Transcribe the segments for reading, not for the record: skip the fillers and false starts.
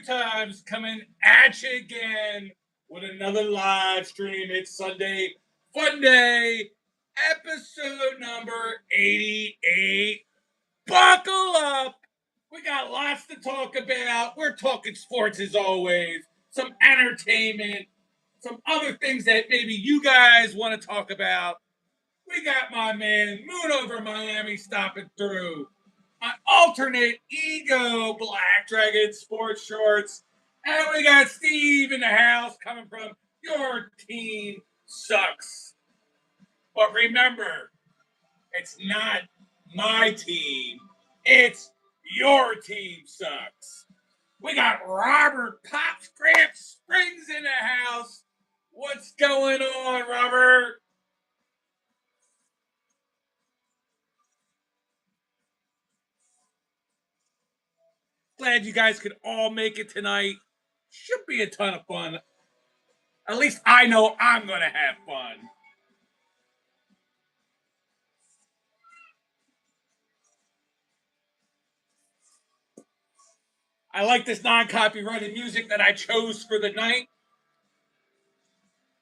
Times coming at you again with another live stream. It's Sunday Funday, episode number 88. Buckle up. We got lots to talk about. We're talking sports as always, some entertainment, some other things that maybe you guys want to talk about. We got my man Moon over Miami stopping through. My alternate ego Black Dragon sports shorts. And we got Steve in the house coming from Your Team Sucks. But remember, it's not my team. It's Your Team Sucks. We got Robert Pop Scramp Springs in the house. What's going on, Robert? Glad you guys could all make it tonight. Should be a ton of fun. At least I know I'm going to have fun. I like this non-copyrighted music that I chose for the night.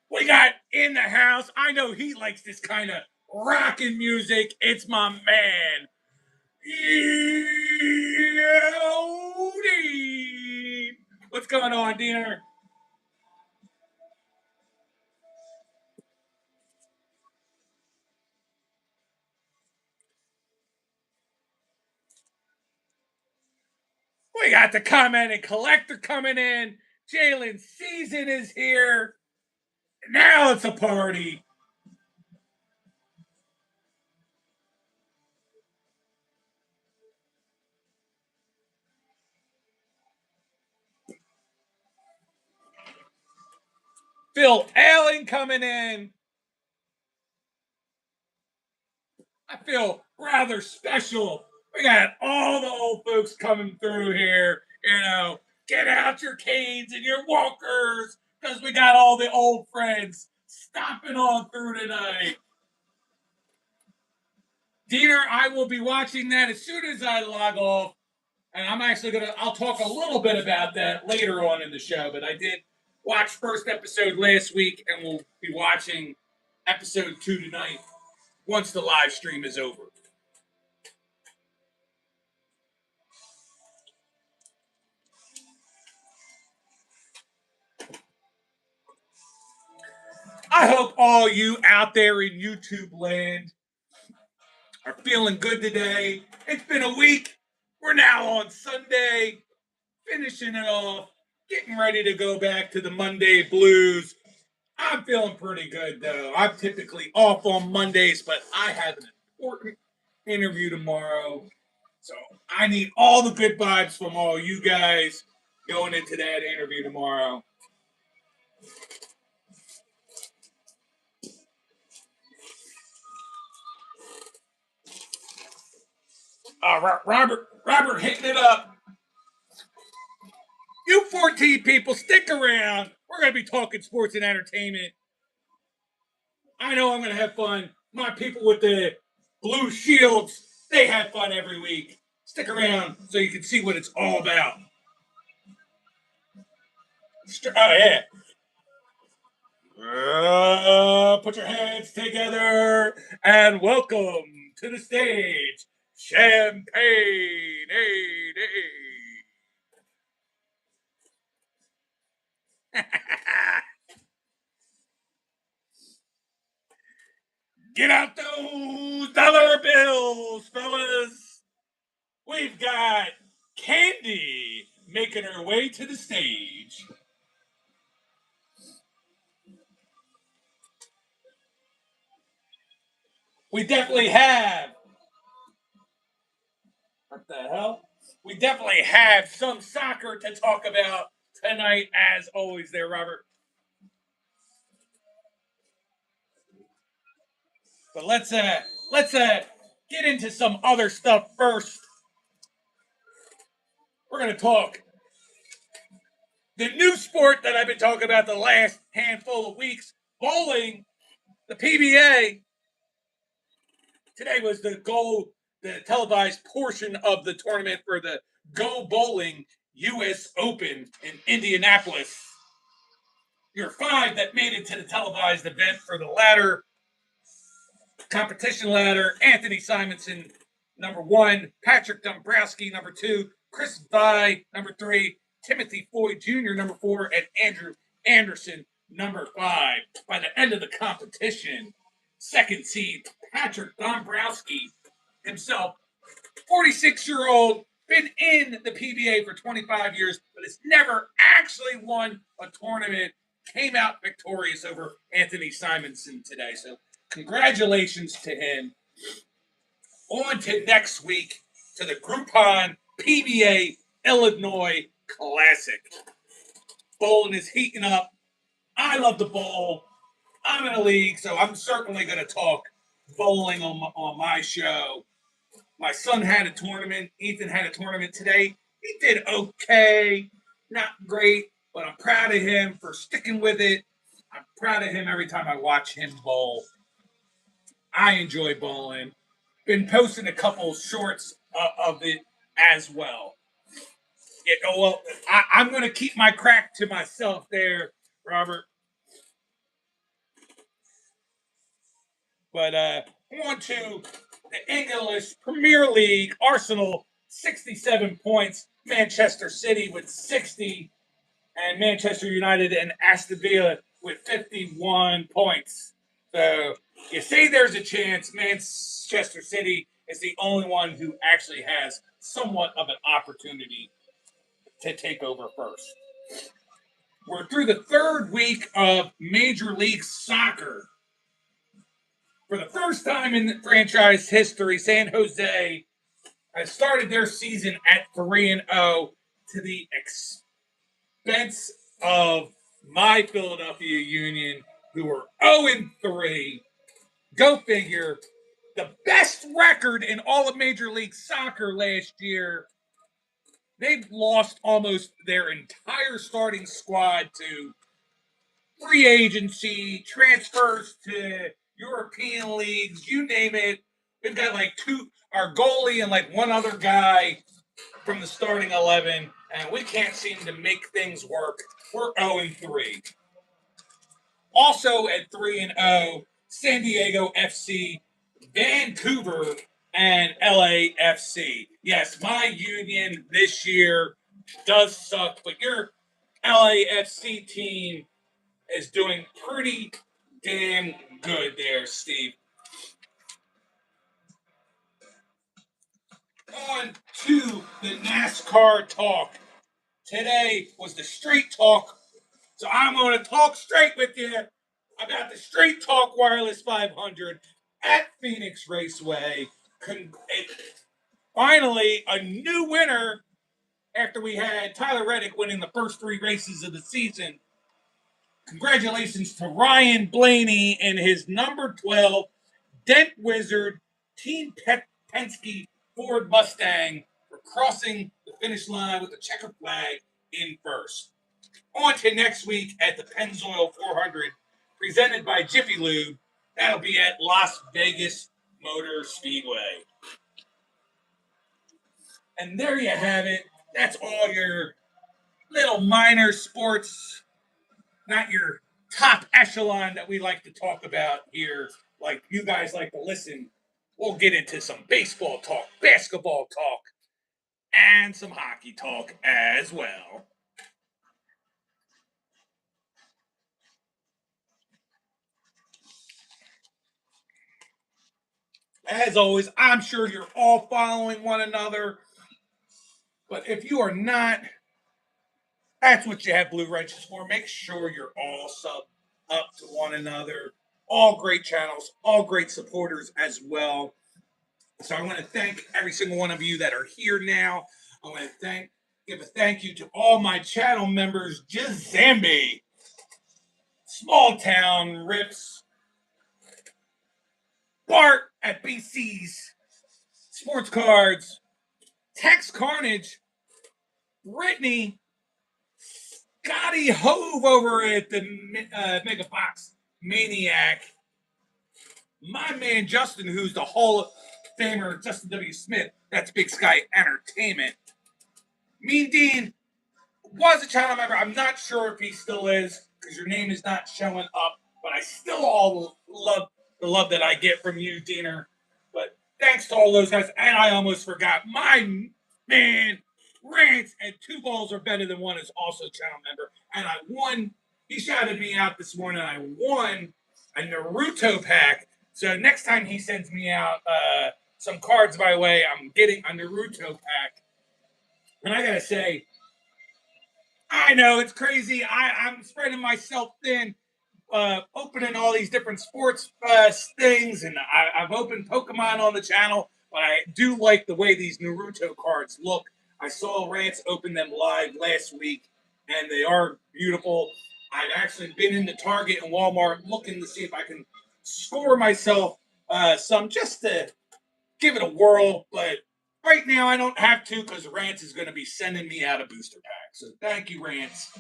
We got in the house. I know he likes this kind of rockin' music. It's my man, Dean. What's going on, Diener? We got the comment and collector coming in. Jalen Season is here. Now it's a party. Phil Allen coming in. I feel rather special. We got all the old folks coming through here. You know, get out your canes and your walkers because we got all the old friends stopping on through tonight. Diener, I will be watching that as soon as I log off. And I'm actually I'll talk a little bit about that later on in the show. But I did watch first episode last week and we'll be watching episode 2 tonight once the live stream is over. I hope all you out there in YouTube land are feeling good today. It's been a week. We're now on Sunday, finishing it off, getting ready to go back to the Monday blues. I'm feeling pretty good, though. I'm typically off on Mondays, but I have an important interview tomorrow. So I need all the good vibes from all you guys going into that interview tomorrow. Robert hitting it up. You 14 people, stick around. We're going to be talking sports and entertainment. I know I'm going to have fun. My people with the blue shields, they have fun every week. Stick around so you can see what it's all about. Oh, yeah. Put your hands together and welcome to the stage, Champagne. Hey, hey. Get out those dollar bills, fellas. We've got Candy making her way to the stage. We definitely have. What the hell? We definitely have some soccer to talk about tonight, as always, there, Robert. But let's get into some other stuff first. We're gonna talk the new sport that I've been talking about the last handful of weeks, bowling, the PBA. Today was the televised portion of the tournament for the Go Bowling U.S. Open in Indianapolis. Your 5 that made it to the televised event for the ladder, competition ladder: Anthony Simonson, number 1, Patrick Dombrowski, number 2, Chris Vi, number 3, Timothy Floyd Jr., number 4, and Andrew Anderson, number 5. By the end of the competition, second seed Patrick Dombrowski himself, 46-year-old, been in the PBA for 25 years, but has never actually won a tournament, came out victorious over Anthony Simonson today. So congratulations to him. On to next week, to the Groupon PBA Illinois Classic. Bowling is heating up. I love the bowl. I'm in a league, so I'm certainly going to talk bowling on my show. My son had a tournament. Ethan had a tournament today. He did okay. Not great, but I'm proud of him for sticking with it. I'm proud of him every time I watch him bowl. I enjoy bowling. Been posting a couple shorts of it as well. I'm going to keep my crack to myself there, Robert. But on to the English Premier League. Arsenal, 67 points. Manchester City with 60. And Manchester United and Aston Villa with 51 points. So you say there's a chance. Manchester City is the only one who actually has somewhat of an opportunity to take over first. We're through the third week of Major League Soccer. For the first time in franchise history, San Jose has started their season at 3-0 to the expense of my Philadelphia Union, who are 0-3. Go figure. The best record in all of Major League Soccer last year. They've lost almost their entire starting squad to free agency, transfers to European leagues, you name it. We've got like our goalie and like one other guy from the starting 11, and we can't seem to make things work. We're 0-3. Also at 3-0, San Diego FC, Vancouver, and LAFC. Yes, my Union this year does suck, but your LAFC team is doing pretty damn good there, Steve. On to the NASCAR talk. Today was the Straight Talk, so I'm going to talk straight with you about the Straight Talk Wireless 500 at Phoenix Raceway. Finally, a new winner after we had Tyler Reddick winning the first 3 races of the season. Congratulations to Ryan Blaney and his number 12 Dent Wizard Team Penske Ford Mustang for crossing the finish line with the checker flag in first. On to next week at the Pennzoil 400, presented by Jiffy Lube. That'll be at Las Vegas Motor Speedway. And there you have it. That's all your little minor sports, not your top echelon that we like to talk about here, like you guys like to listen. We'll get into some baseball talk, basketball talk, and some hockey talk as well. As always, I'm sure you're all following one another, but if you are not, that's what you have Blue Wrenches for. Make sure you're all sub up to one another. All great channels, all great supporters as well. So I want to thank every single one of you that are here now. I want to give a thank you to all my channel members, Jazambi, Small Town Rips, Bart at BC's Sports Cards, Tex Carnage, Brittany, Scotty Hove over at the Mega Fox Maniac, my man Justin, who's the Hall of Famer Justin W. Smith, that's Big Sky Entertainment, Mean Dean, was a channel member. I'm not sure if he still is because your name is not showing up. But I still all love the love that I get from you, Diener. But thanks to all those guys. And I almost forgot my man, Rants and Two Balls Are Better Than One is also a channel member. And I won. He shouted me out this morning. I won a Naruto pack. So next time he sends me out some cards my way, I'm getting a Naruto pack. And I gotta say, I know it's crazy. I'm spreading myself thin, opening all these different sports things, and I've opened Pokemon on the channel. But I do like the way these Naruto cards look. I saw Rance open them live last week, and they are beautiful. I've actually been into Target and Walmart looking to see if I can score myself some just to give it a whirl. But right now, I don't have to because Rance is going to be sending me out a booster pack. So thank you, Rance.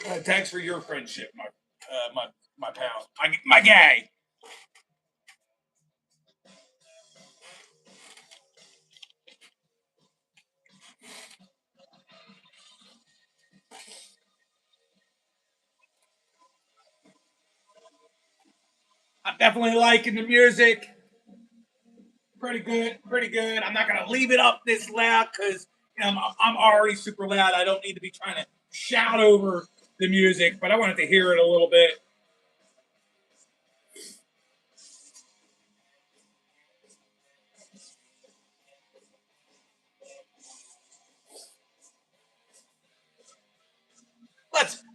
Thanks for your friendship, my pal, my guy. I'm definitely liking the music. Pretty good, pretty good. I'm not gonna leave it up this loud because I'm already super loud. I don't need to be trying to shout over the music, but I wanted to hear it a little bit.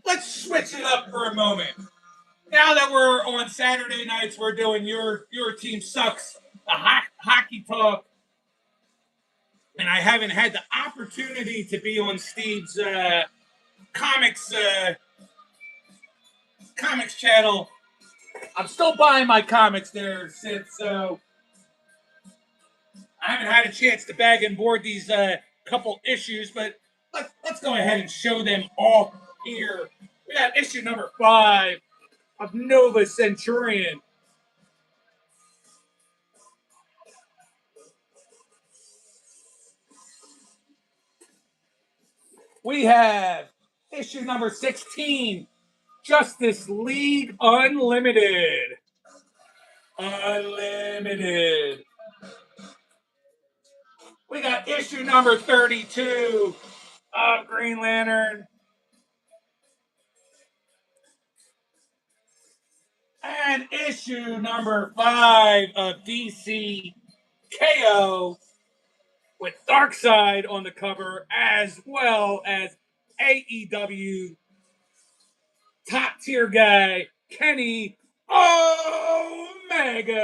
Let's switch it up for a moment. Now that we're on Saturday nights, we're doing your team sucks, the hockey talk, and I haven't had the opportunity to be on Steve's comics comics channel. I'm still buying my comics there, Sid, so I haven't had a chance to bag and board these couple issues, but let's go ahead and show them off here. We got issue number 5 of Nova Centurion. We have issue number 16, Justice League Unlimited. Unlimited. We got issue number 32 of Green Lantern. And issue number 5 of DC KO with Darkseid on the cover, as well as AEW top tier guy Kenny Omega.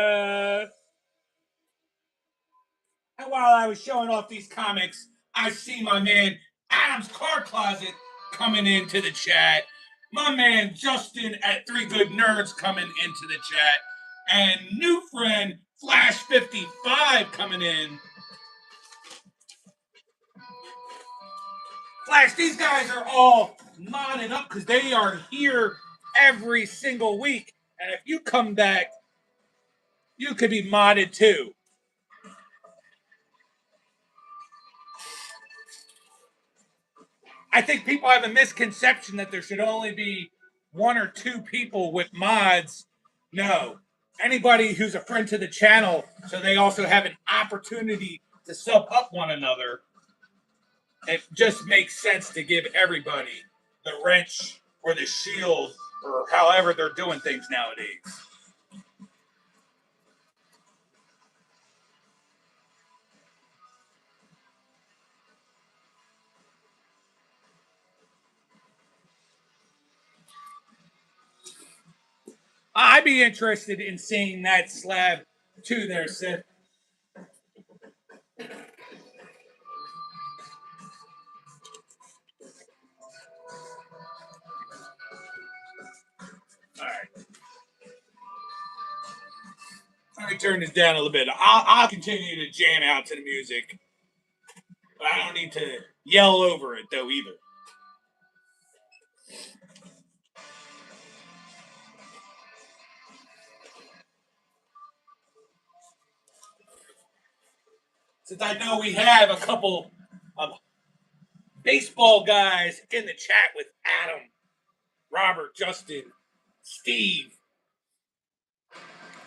And while I was showing off these comics, I see my man Adam's Car Closet coming into the chat. My man Justin at Three Good Nerds coming into the chat. And new friend Flash 55 coming in. Flash, these guys are all modded up because they are here every single week. And if you come back, you could be modded too. I think people have a misconception that there should only be 1 or 2 people with mods. No. Anybody who's a friend to the channel, so they also have an opportunity to sub up one another. It just makes sense to give everybody the wrench or the shield or however they're doing things nowadays. I'd be interested in seeing that slab too there, Sith. All right. Let me turn this down a little bit. I'll continue to jam out to the music. But I don't need to yell over it though either. Since I know we have a couple of baseball guys in the chat with Adam, Robert, Justin, Steve.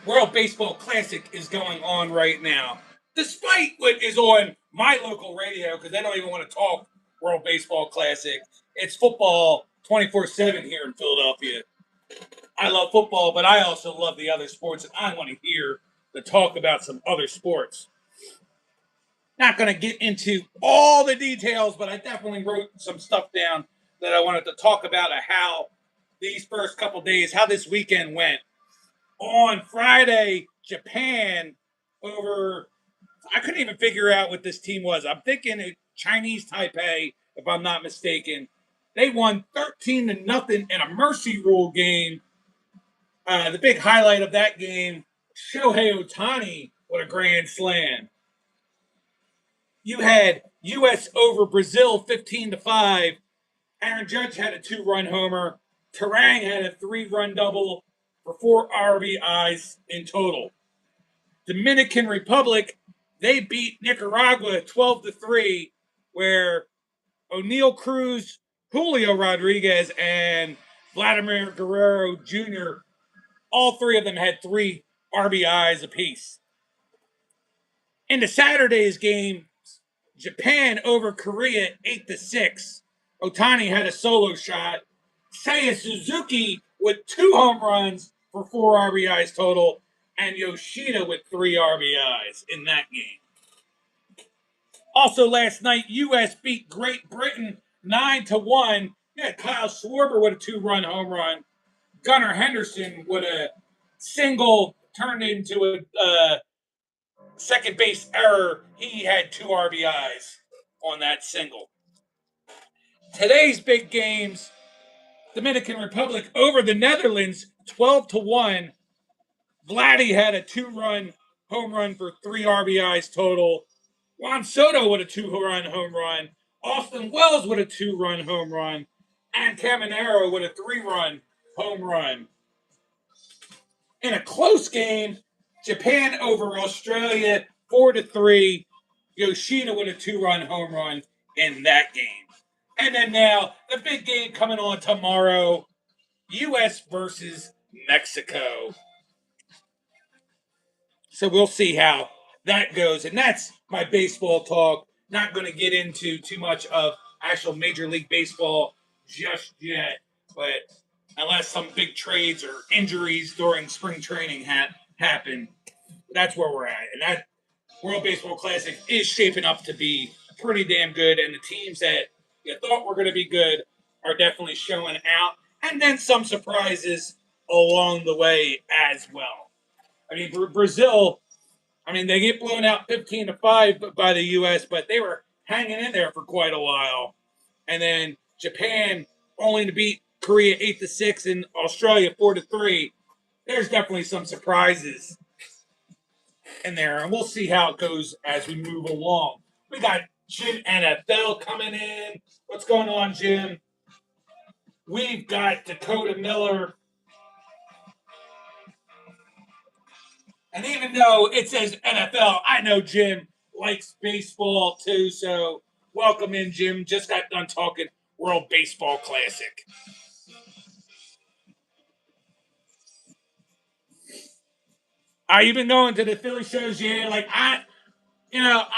World Baseball Classic is going on right now. Despite what is on my local radio, because they don't even want to talk World Baseball Classic, it's football 24/7 here in Philadelphia. I love football, but I also love the other sports, and I want to hear the talk about some other sports. Not going to get into all the details, but I definitely wrote some stuff down that I wanted to talk about how these first couple days, how this weekend went. On Friday, Japan over, I couldn't even figure out what this team was. I'm thinking it Chinese Taipei, if I'm not mistaken. They won 13-0 in a mercy rule game. The big highlight of that game, Shohei Ohtani with a grand slam. You had U.S. over Brazil 15-5. Aaron Judge had a 2-run homer. Terang had a 3-run double for 4 RBIs in total. Dominican Republic, they beat Nicaragua 12-3, where O'Neal Cruz, Julio Rodriguez, and Vladimir Guerrero Jr., all three of them had 3 RBIs apiece. Into Saturday's game, Japan over Korea 8-6. Ohtani had a solo shot. Seiya Suzuki with 2 home runs for 4 RBIs total, and Yoshida with 3 RBIs in that game. Also last night, U.S. beat Great Britain 9-1. Yeah, Kyle Schwarber with a 2-run home run. Gunnar Henderson with a single turned into a second base error. He had 2 RBIs on that single. Today's big games, Dominican Republic over the Netherlands 12-1. Vladdy had a 2-run home run for 3 RBIs total. Juan Soto with a 2-run home run. Austin Wells with a 2-run home run. And Caminero with a 3-run home run. In a close game, Japan over Australia 4-3. Yoshida with a 2-run home run in that game. And then now, the big game coming on tomorrow, U.S. versus Mexico. So we'll see how that goes. And that's my baseball talk. Not going to get into too much of actual Major League Baseball just yet. But unless some big trades or injuries during spring training happen, that's where we're at. And that World Baseball Classic is shaping up to be pretty damn good. And the teams that you thought were going to be good are definitely showing out. And then some surprises along the way as well. I mean, Brazil, they get blown out 15-5 by the U.S., but they were hanging in there for quite a while. And then Japan only to beat Korea 8-6 and Australia 4-3. There's definitely some surprises in there, and we'll see how it goes as we move along. We got Jim NFL coming in. What's going on, Jim? We've got Dakota Miller. And even though it says NFL, I know Jim likes baseball too, so welcome in, Jim. Just got done talking World Baseball Classic. Are you been going to the Philly shows? Yeah, I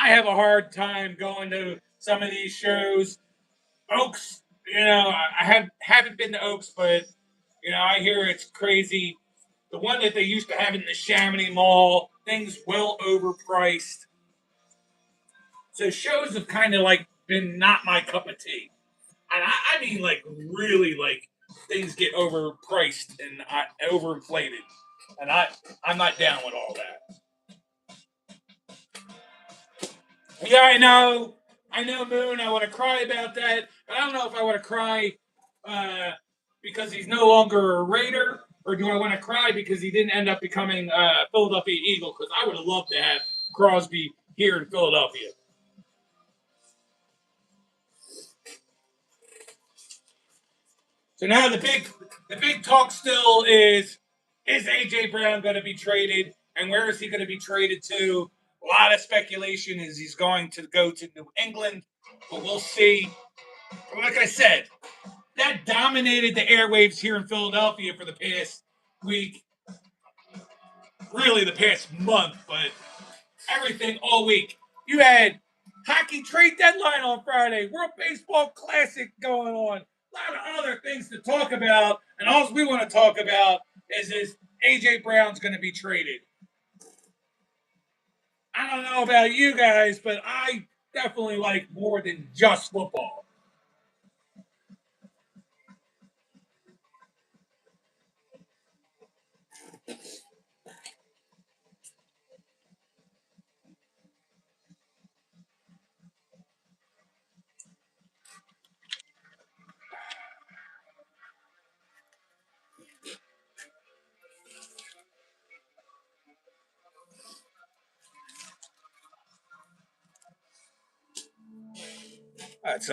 have a hard time going to some of these shows. Oaks, I haven't been to Oaks, but I hear it's crazy. The one that they used to have in the Chamonix Mall, things well overpriced. So shows have kind of been not my cup of tea. And I mean really things get overpriced and overinflated. And I'm not down with all that. Yeah, I know, Moon. I want to cry about that. But I don't know if I want to cry because he's no longer a Raider, or do I want to cry because he didn't end up becoming a Philadelphia Eagle? Because I would have loved to have Crosby here in Philadelphia. So now the big talk still is AJ Brown going to be traded, and where is he going to be traded to? A lot of speculation is he's going to go to New England, but we'll see. Like I said, that dominated the airwaves here in Philadelphia for the past week, really the past month, but everything all week. You had hockey trade deadline on Friday, World Baseball Classic going on, a lot of other things to talk about, and all we want to talk about is AJ Brown's going to be traded. I don't know about you guys, but I definitely like more than just football. That's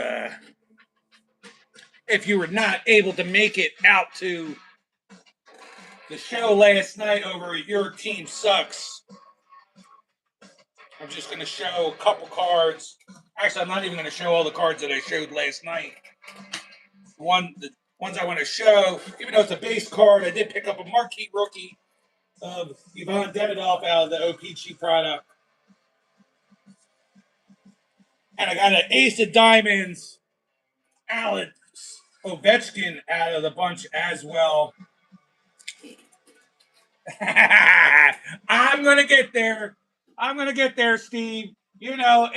if you were not able to make it out to the show last night over Your Team Sucks, I'm just going to show a couple cards. Actually, I'm not even going to show all the cards that I showed last night. The ones I want to show, even though it's a base card, I did pick up a marquee rookie of Ivan Demidov out of the OPG product. And I got an Ace of Diamonds, Alex Ovechkin out of the bunch as well. I'm going to get there. I'm going to get there, Steve. You know,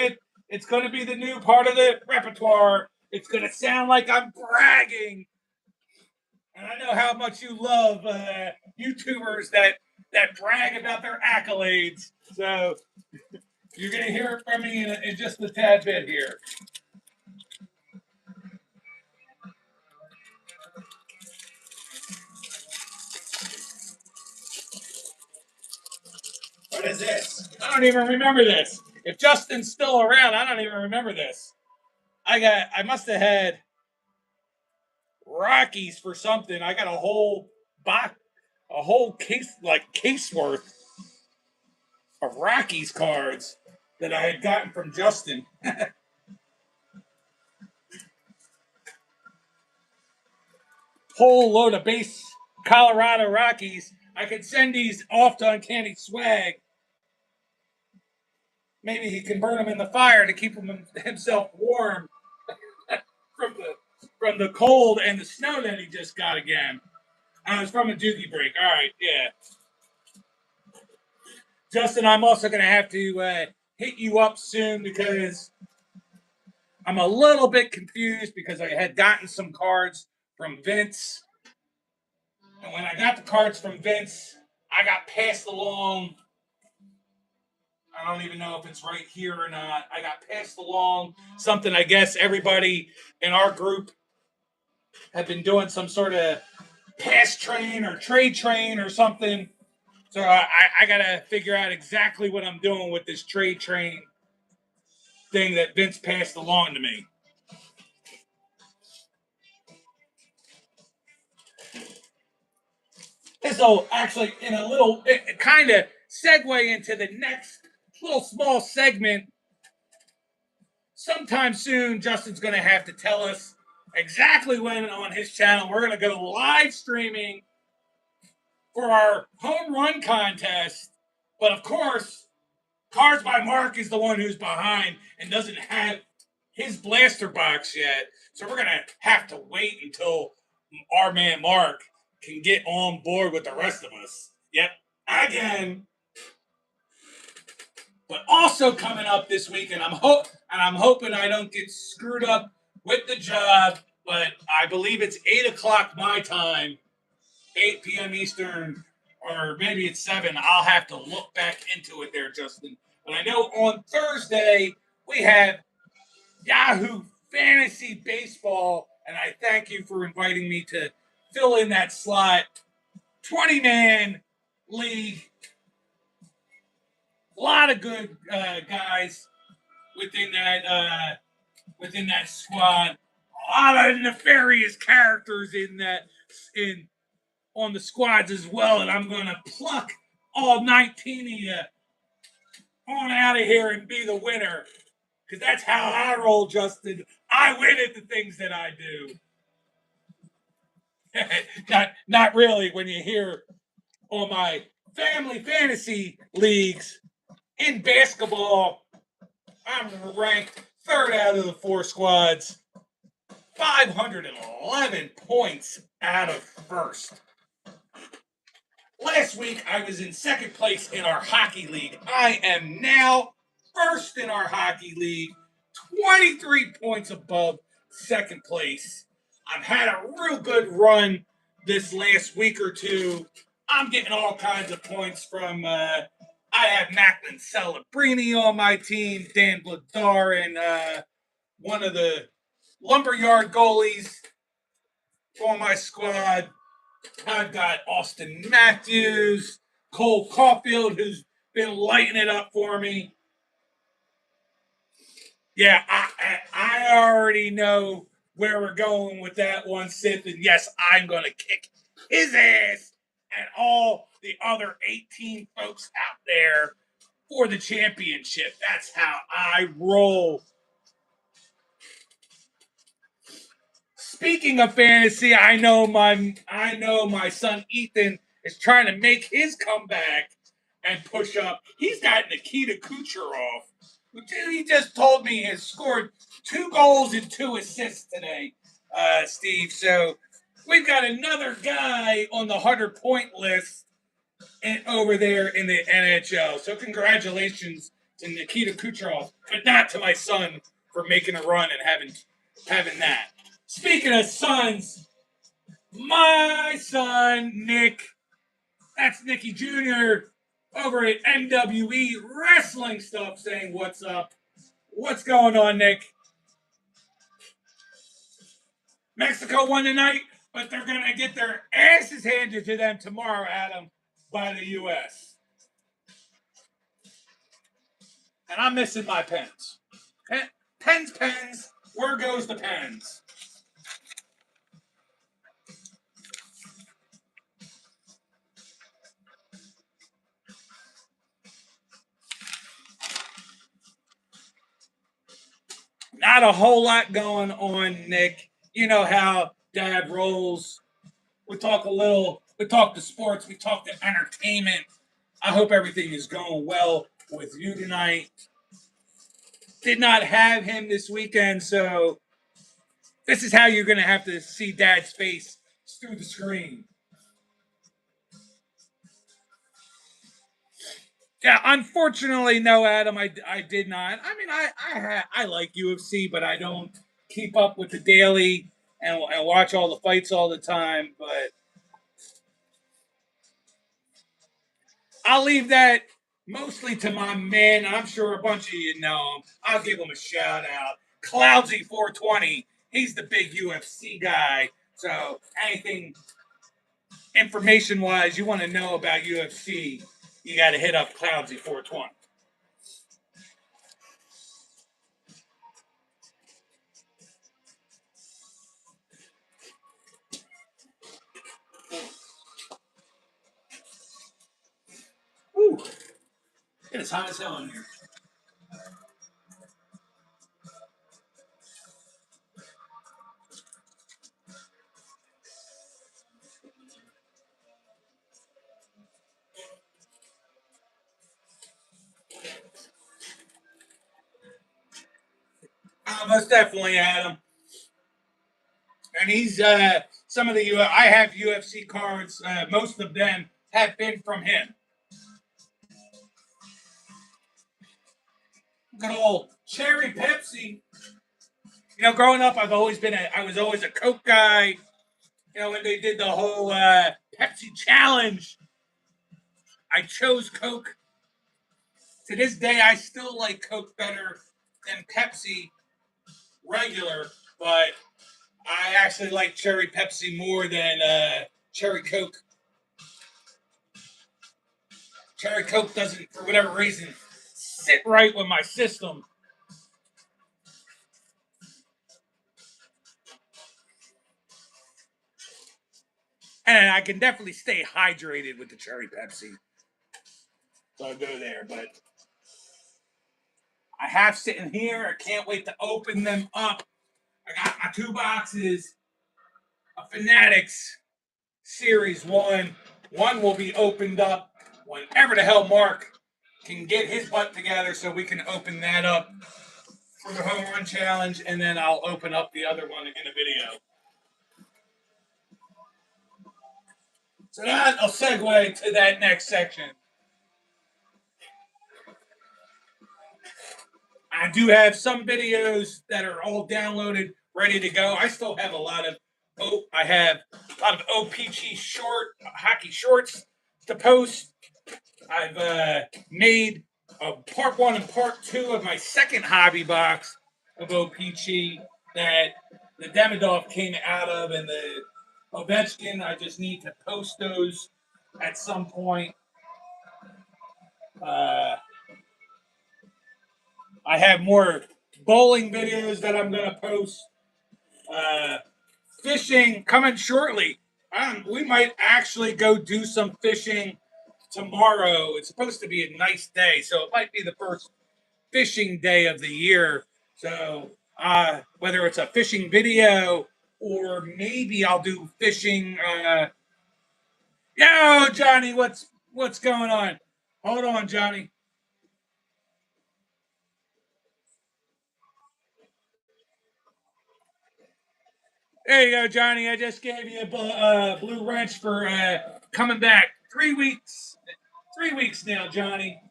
it's going to be the new part of the repertoire. It's going to sound like I'm bragging. And I know how much you love YouTubers that brag about their accolades. So you're going to hear it from me in just a tad bit here. What is this? I don't even remember this. If Justin's still around, I don't even remember this. I must have had Rockies for something. I got a whole box, a whole case worth of Rockies cards that I had gotten from Justin. Whole load of base Colorado Rockies. I could send these off to Uncanny Swag. Maybe he can burn them in the fire to keep himself warm from the cold and the snow that he just got again. It's from a dookie break. All right, yeah. Justin, I'm also going to have to hit you up soon because I'm a little bit confused because I had gotten some cards from Vince. And when I got the cards from Vince, I got passed along. I don't even know if it's right here or not. I got passed along something I guess everybody in our group had been doing some sort of pass train or trade train or something. So I got to figure out exactly what I'm doing with this trade train thing that Vince passed along to me. This will actually, in a little, kind of segue into the next little small segment. Sometime soon, Justin's going to have to tell us exactly when on his channel we're going to go live streaming for our home run contest. But of course, Cards by Mark is the one who's behind and doesn't have his blaster box yet. So we're going to have to wait until our man Mark can get on board with the rest of us. Yep, again. But also coming up this week, and I'm hoping I don't get screwed up with the job, but I believe it's 8 o'clock my time, 8 p.m. Eastern, or maybe it's 7. I'll have to look back into it there, Justin. But I know on Thursday we have Yahoo Fantasy Baseball, and I thank you for inviting me to fill in that slot. 20-man league. A lot of good guys within that squad. A lot of nefarious characters in on the squads as well, and I'm gonna pluck all 19 of you on out of here and be the winner. Because that's how I roll, Justin. I win at the things that I do. Not really when you hear on my family fantasy leagues in basketball, I'm ranked third out of the four squads, 511 points out of first. Last week, I was in second place in our hockey league. I am now first in our hockey league, 23 points above second place. I've had a real good run this last week or two. I'm getting all kinds of points from, I have Macklin Celebrini on my team, Dan Bladar, and one of the lumberyard goalies on my squad. I've got Austin Matthews, Cole Caulfield, who's been lighting it up for me. Yeah, I already know where we're going with that one, Sith. And yes, I'm going to kick his ass and all the other 18 folks out there for the championship. That's how I roll. Speaking of fantasy, I know my son Ethan is trying to make his comeback and push up. He's got Nikita Kucherov, who he just told me has scored 2 goals and 2 assists today, Steve. So we've got another guy on the 100-point list over there in the NHL. So congratulations to Nikita Kucherov, but not to my son for making a run and having that. Speaking of sons, my son Nick, that's Nicky Jr. over at MWE Wrestling Stuff saying what's up. What's going on, Nick? Mexico won tonight, but they're going to get their asses handed to them tomorrow, Adam, by the U.S. And I'm missing my pens. Pens. Where goes the pens? Not a whole lot going on, Nick. You know how Dad rolls. We talk the sports, we talk the entertainment. I hope everything is going well with you tonight. Did not have him this weekend, so this is how you're going to have to see Dad's face through the screen. Yeah, unfortunately, no, Adam, I did not. I mean, I like UFC, but I don't keep up with the daily and watch all the fights all the time. But I'll leave that mostly to my man. I'm sure a bunch of you know him. I'll give him a shout out. Cloudsy 420. He's the big UFC guy. So anything information wise you want to know about UFC, you got to hit up Cloudsy 420. Whew. It's hot as hell in here. Most definitely, Adam. And he's some of the I have UFC cards. Most of them have been from him. Good old cherry Pepsi. You know, growing up, I was always a Coke guy. You know, when they did the whole Pepsi challenge, I chose Coke. To this day, I still like Coke better than Pepsi regular, but I actually like cherry Pepsi more than cherry Coke. Cherry Coke doesn't, for whatever reason, sit right with my system. And I can definitely stay hydrated with the cherry Pepsi. So I'll go there. But I have sitting here. I can't wait to open them up. I got my 2 boxes of Fanatics Series 1. One will be opened up whenever the hell Mark can get his butt together so we can open that up for the home run challenge, and then I'll open up the other one in a video. So that'll segue to that next section. I do have some videos that are all downloaded, ready to go. I still have a lot of OPG hockey shorts to post. I've made a part 1 and part 2 of my second hobby box of OPG that the Demidov came out of, and the Ovechkin. I just need to post those at some point. I have more bowling videos that I'm going to post. Fishing coming shortly. We might actually go do some fishing tomorrow. It's supposed to be a nice day, so it might be the first fishing day of the year. So whether it's a fishing video or maybe I'll do fishing. Yo, Johnny, what's going on? Hold on, Johnny. There you go, Johnny. I just gave you a blue wrench for coming back. 3 weeks. 3 weeks now, Johnny.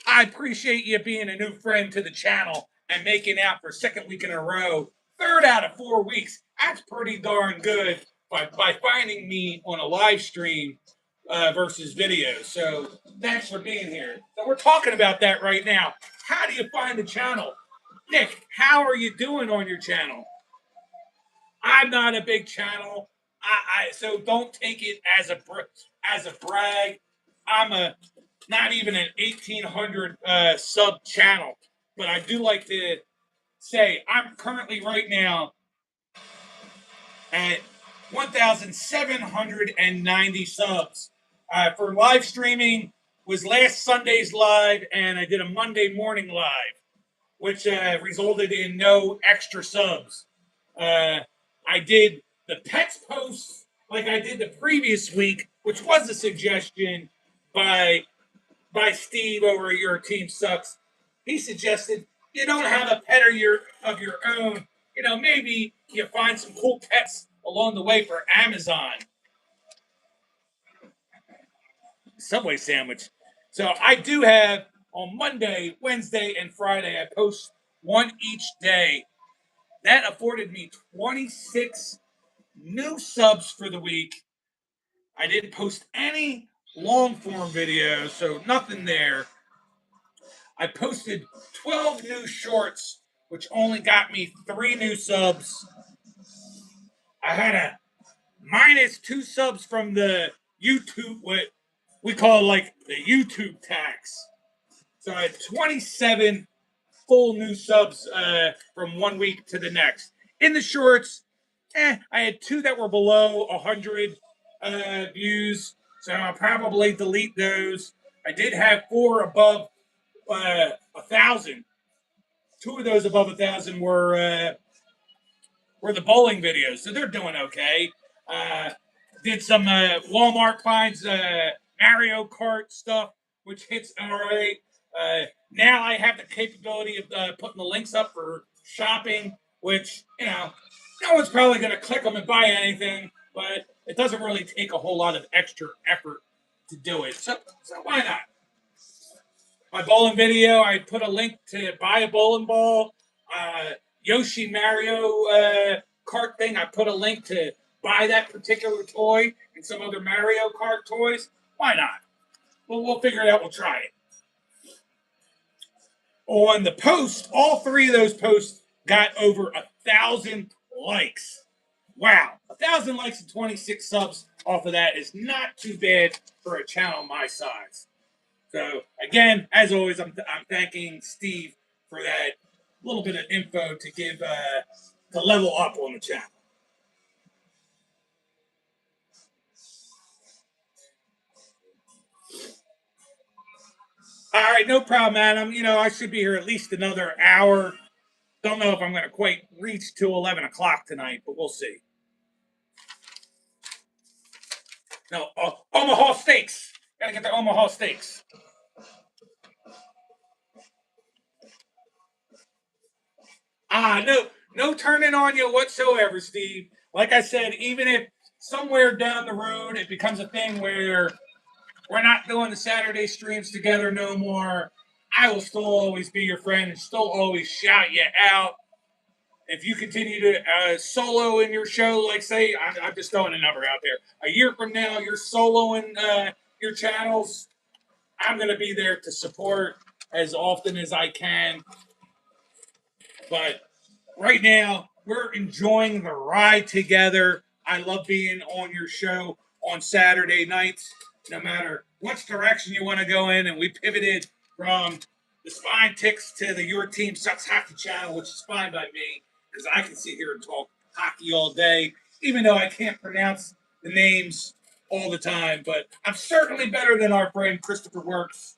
I appreciate you being a new friend to the channel and making out for second week in a row. Third out of 4 weeks. That's pretty darn good by finding me on a live stream versus video. So thanks for being here. So we're talking about that right now. How do you find the channel? Nick, how are you doing on your channel? I'm not a big channel. So don't take it as a brag. I'm a not even an 1,800 sub channel, but I do like to say I'm currently right now at 1,790 subs. For live streaming was last Sunday's live, and I did a Monday morning live, which resulted in no extra subs. I did the pets post like I did the previous week, which was a suggestion by Steve over at Your Team Sucks. He suggested you don't have a pet of your own. Maybe you find some cool pets along the way for Amazon. Subway sandwich. So I do have on Monday, Wednesday, and Friday, I post one each day. That afforded me 26 new subs for the week. I didn't post any long form videos, so nothing there. I posted 12 new shorts, which only got me 3 new subs. I had a -2 subs from the YouTube, what we call like the YouTube tax. So I had 27 full new subs from 1 week to the next. In the shorts, I had 2 that were below 100 views, so I'll probably delete those. I did have 4 above 1,000. 2 of those above 1,000 were the bowling videos, so they're doing okay. Uh, did some Walmart finds Mario Kart stuff, which hits all right. Now I have the capability of putting the links up for shopping, which no one's probably going to click them and buy anything, but it doesn't really take a whole lot of extra effort to do it. So why not? My bowling video, I put a link to buy a bowling ball. Yoshi Mario Kart thing, I put a link to buy that particular toy and some other Mario Kart toys. Why not? We'll figure it out. We'll try it. On the post, all 3 of those posts got over 1,000 likes. Wow, 1,000 likes and 26 subs off of that is not too bad for a channel my size. So again, as always, I'm thanking Steve for that little bit of info to give to level up on the channel. All right, no problem, Adam. I should be here at least another hour. Don't know if I'm going to quite reach to 11 o'clock tonight, but we'll see. No, Omaha Steaks. Got to get the Omaha Steaks. No turning on you whatsoever, Steve. Like I said, even if somewhere down the road it becomes a thing where we're not doing the Saturday streams together no more, I will still always be your friend and still always shout you out. If you continue to solo in your show, like say, I'm just throwing a number out there. A year from now, you're soloing your channels. I'm going to be there to support as often as I can. But right now, we're enjoying the ride together. I love being on your show on Saturday nights, no matter which direction you want to go in. And we pivoted from the Spine Ticks to the Your Team Sucks Hockey channel, which is fine by me because I can sit here and talk hockey all day, even though I can't pronounce the names all the time. But I'm certainly better than our friend Christopher Works.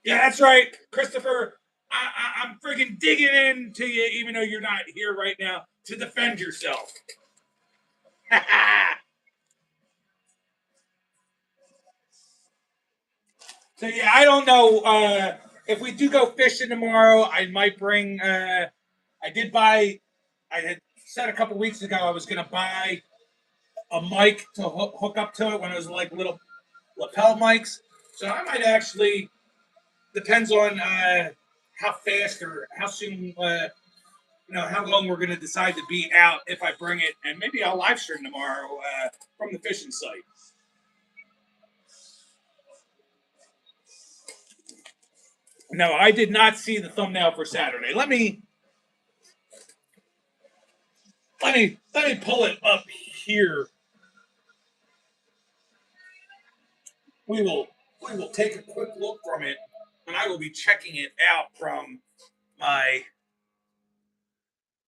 Yeah, that's right, Christopher. I'm freaking digging into you, even though you're not here right now to defend yourself. So yeah, I don't know if we do go fishing tomorrow. I might bring. I did buy. I had said a couple weeks ago I was going to buy a mic to hook up to it when it was like little lapel mics. So I might actually. Depends on how fast or how soon. How long we're going to decide to be out if I bring it, and maybe I'll live stream tomorrow from the fishing site. No, I did not see the thumbnail for Saturday. Let me pull it up here. We will take a quick look from it, and I will be checking it out from my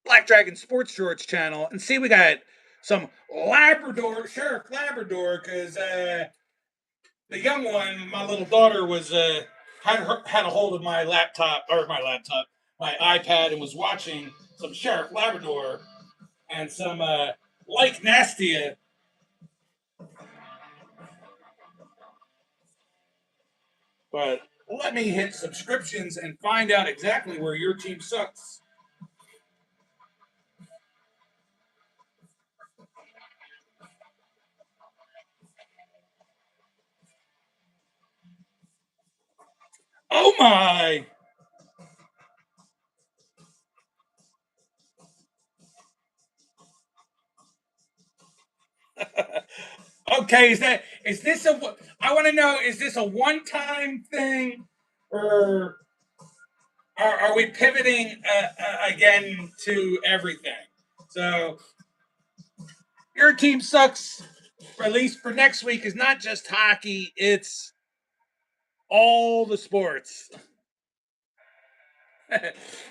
Black Dragon Sports Shorts channel and see we got some Labrador, Sheriff Labrador, because the young one, my little daughter, was had a hold of my my iPad, and was watching some Sheriff Labrador and some Like Nastia. But let me hit subscriptions and find out exactly where your team sucks. Oh my! Okay, is this a? I want to know, is this a one-time thing, or are we pivoting again to everything? So your team sucks. At least for next week is not just hockey; it's all the sports.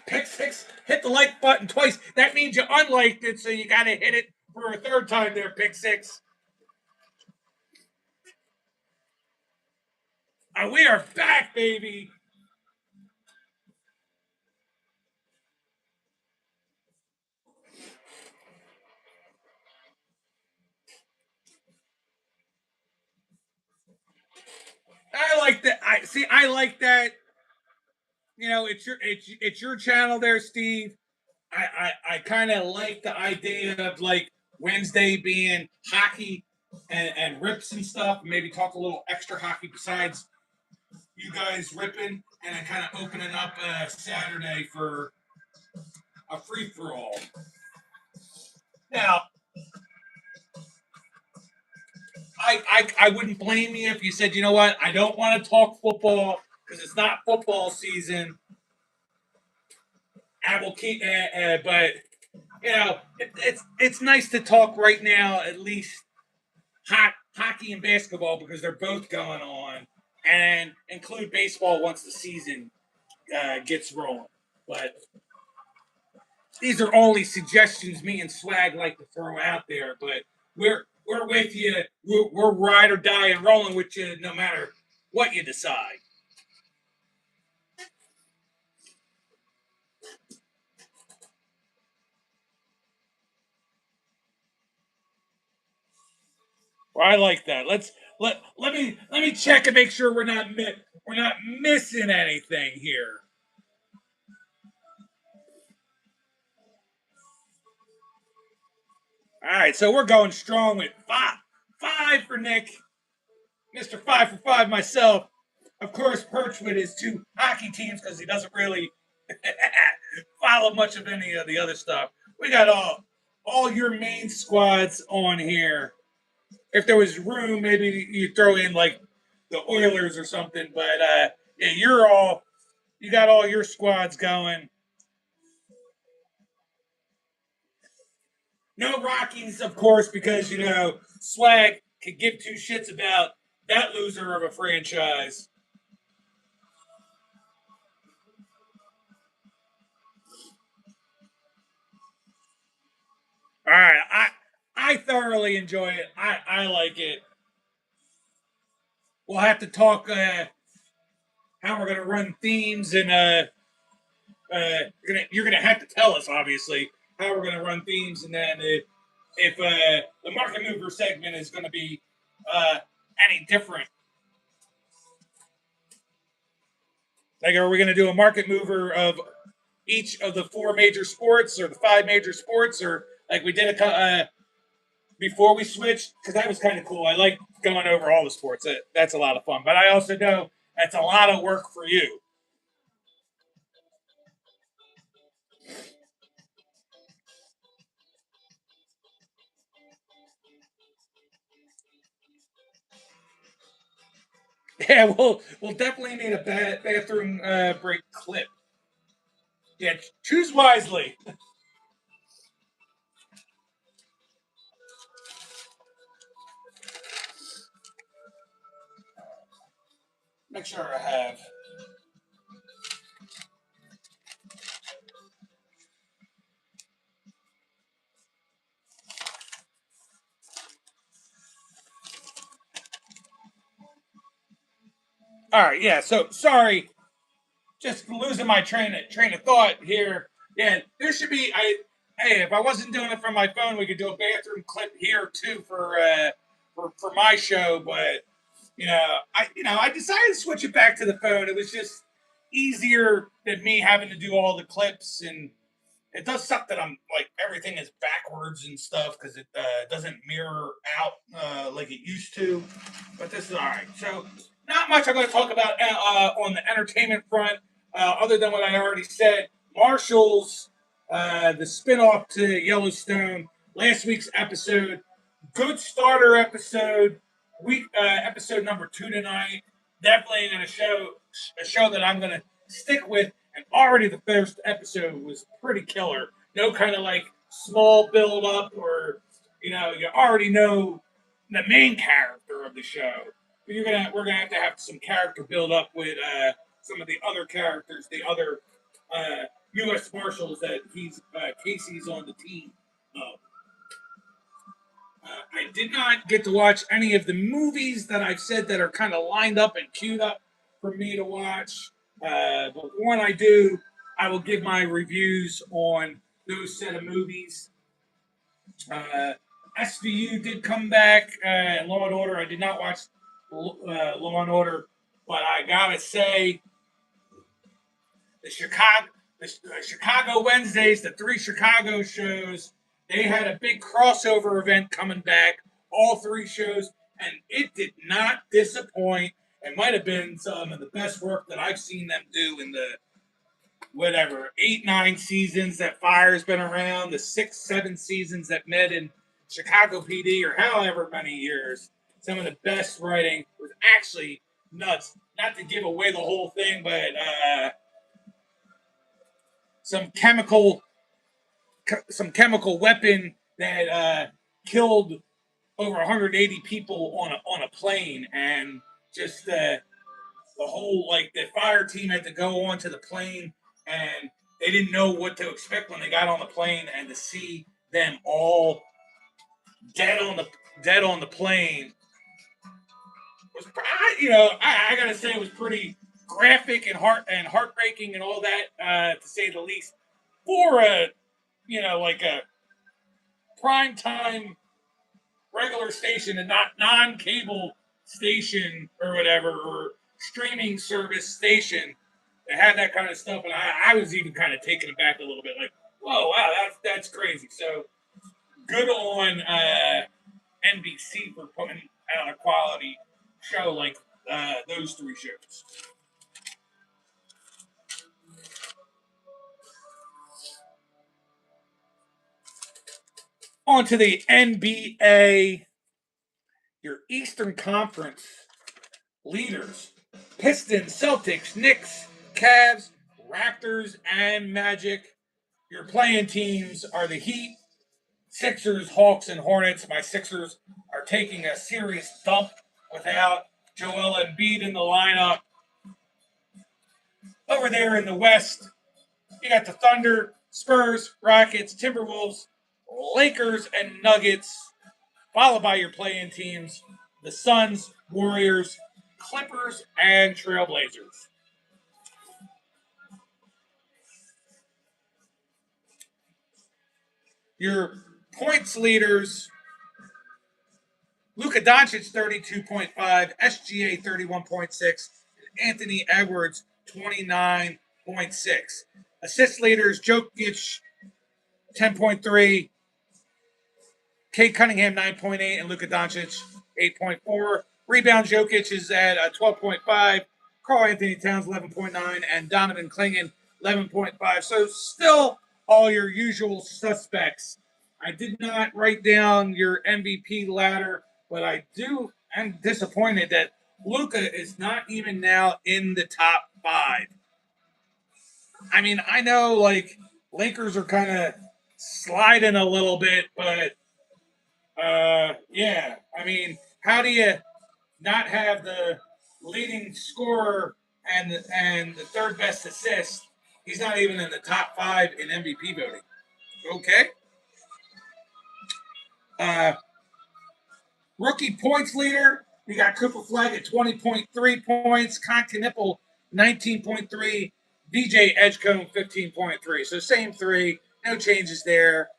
Pick six, hit the like button twice. That means you unliked it, so you got to hit it for a third time there, pick six. We are back, baby. I like that. I like that. It's your channel there, Steve. I kind of like the idea of like Wednesday being hockey and rips and stuff. Maybe talk a little extra hockey besides you guys ripping, and then kind of opening up Saturday for a free for all. Now, I wouldn't blame you if you said, you know what, I don't want to talk football because it's not football season. I will keep, but it's nice to talk right now, at least hockey and basketball, because they're both going on, and include baseball once the season gets rolling. But these are only suggestions me and Swag like to throw out there. But we're with you. We're ride or die and rolling with you no matter what you decide. Well, I like that. Let me check and make sure we're not missing anything here. All right, so we're going strong with five for Nick, Mr. 5 for 5 myself. Of course, Perch with his two hockey teams because he doesn't really follow much of any of the other stuff. We got all your main squads on here. If there was room, maybe you throw in like the Oilers or something. But yeah, you got all your squads going. No Rockies, of course, because Swag could give two shits about that loser of a franchise. All right, I thoroughly enjoy it. I like it. We'll have to talk how we're gonna run themes and you're gonna have to tell us obviously how we're gonna run themes and then if the market mover segment is gonna be uh, any different. Like, are we gonna do a market mover of each of the four major sports or the five major sports or like we did before we switched? Because that was kind of cool. I like going over all the sports. That's a lot of fun. But I also know that's a lot of work for you. Yeah, we'll definitely need a bathroom break clip. Yeah, choose wisely. Make sure I have. All right, yeah. So sorry, just losing my train of thought here. Yeah, there should be. Hey, if I wasn't doing it from my phone, we could do a bathroom clip here too for my show. But I decided to switch it back to the phone. It was just easier than me having to do all the clips, and it does suck that I'm like everything is backwards and stuff because it doesn't mirror out like it used to. But this is all right. So not much I'm going to talk about on the entertainment front, other than what I already said. Marshall's the spinoff to Yellowstone. Last week's episode, good starter episode. Week episode number 2 tonight. Definitely going to show a show that I'm going to stick with. And already the first episode was pretty killer. No kind of like small build up or you already know the main character of the show. But we're gonna have some character build up with some of the other characters, the other U.S. Marshals that Casey's on the team of. I did not get to watch any of the movies that I've said that are kind of lined up and queued up for me to watch. But when I do, I will give my reviews on those set of movies. Uh, SVU did come back. Law and Order. I did not watch Law and Order, but I gotta say, the Chicago Wednesdays, the three Chicago shows, they had a big crossover event coming back. All three shows, and it did not disappoint. It might have been some of the best work that I've seen them do in the whatever 8, 9 seasons that Fire's been around, the 6, 7 seasons that Med in Chicago PD, or however many years. Some of the best writing was actually nuts. Not to give away the whole thing, but some chemical weapon that killed over 180 people on a plane, and just the whole like the fire team had to go onto the plane, and they didn't know what to expect when they got on the plane, and to see them all dead on the plane was, I gotta say it was pretty graphic and heartbreaking and all that, to say the least, for a like a prime time regular station and not non-cable station or whatever, or streaming service station that had that kind of stuff. And I was even kind of taken aback a little bit, like, whoa, wow, that's crazy. So good on NBC for putting out a quality show like those three shows. On to the NBA, your Eastern Conference leaders: Pistons, Celtics, Knicks, Cavs, Raptors, and Magic. Your playing teams are the Heat, Sixers, Hawks, and Hornets. My Sixers are taking a serious dump without Joel Embiid in the lineup. Over there in the West, you got the Thunder, Spurs, Rockets, Timberwolves, Lakers, and Nuggets, followed by your playing teams: the Suns, Warriors, Clippers, and Trailblazers. Your points leaders: Luka Doncic 32.5, SGA 31.6, Anthony Edwards 29.6. Assist leaders: Jokic 10.3, Kate Cunningham 9.8, and Luka Doncic 8.4. Rebound: Jokic is at 12.5, Karl Anthony Towns 11.9, and Donovan Clingan 11.5. So still all your usual suspects. I did not write down your MVP ladder, but I'm disappointed that Luka is not even now in the top five. I mean, I know like Lakers are kind of sliding a little bit, but yeah. I mean, how do you not have the leading scorer and the third best assist? He's not even in the top five in MVP voting. Okay. Uh, Rookie points leader, we got Cooper Flag at 20.3 points, Con Knipple 19.3, DJ Edgecombe 15.3. So same three, no changes there.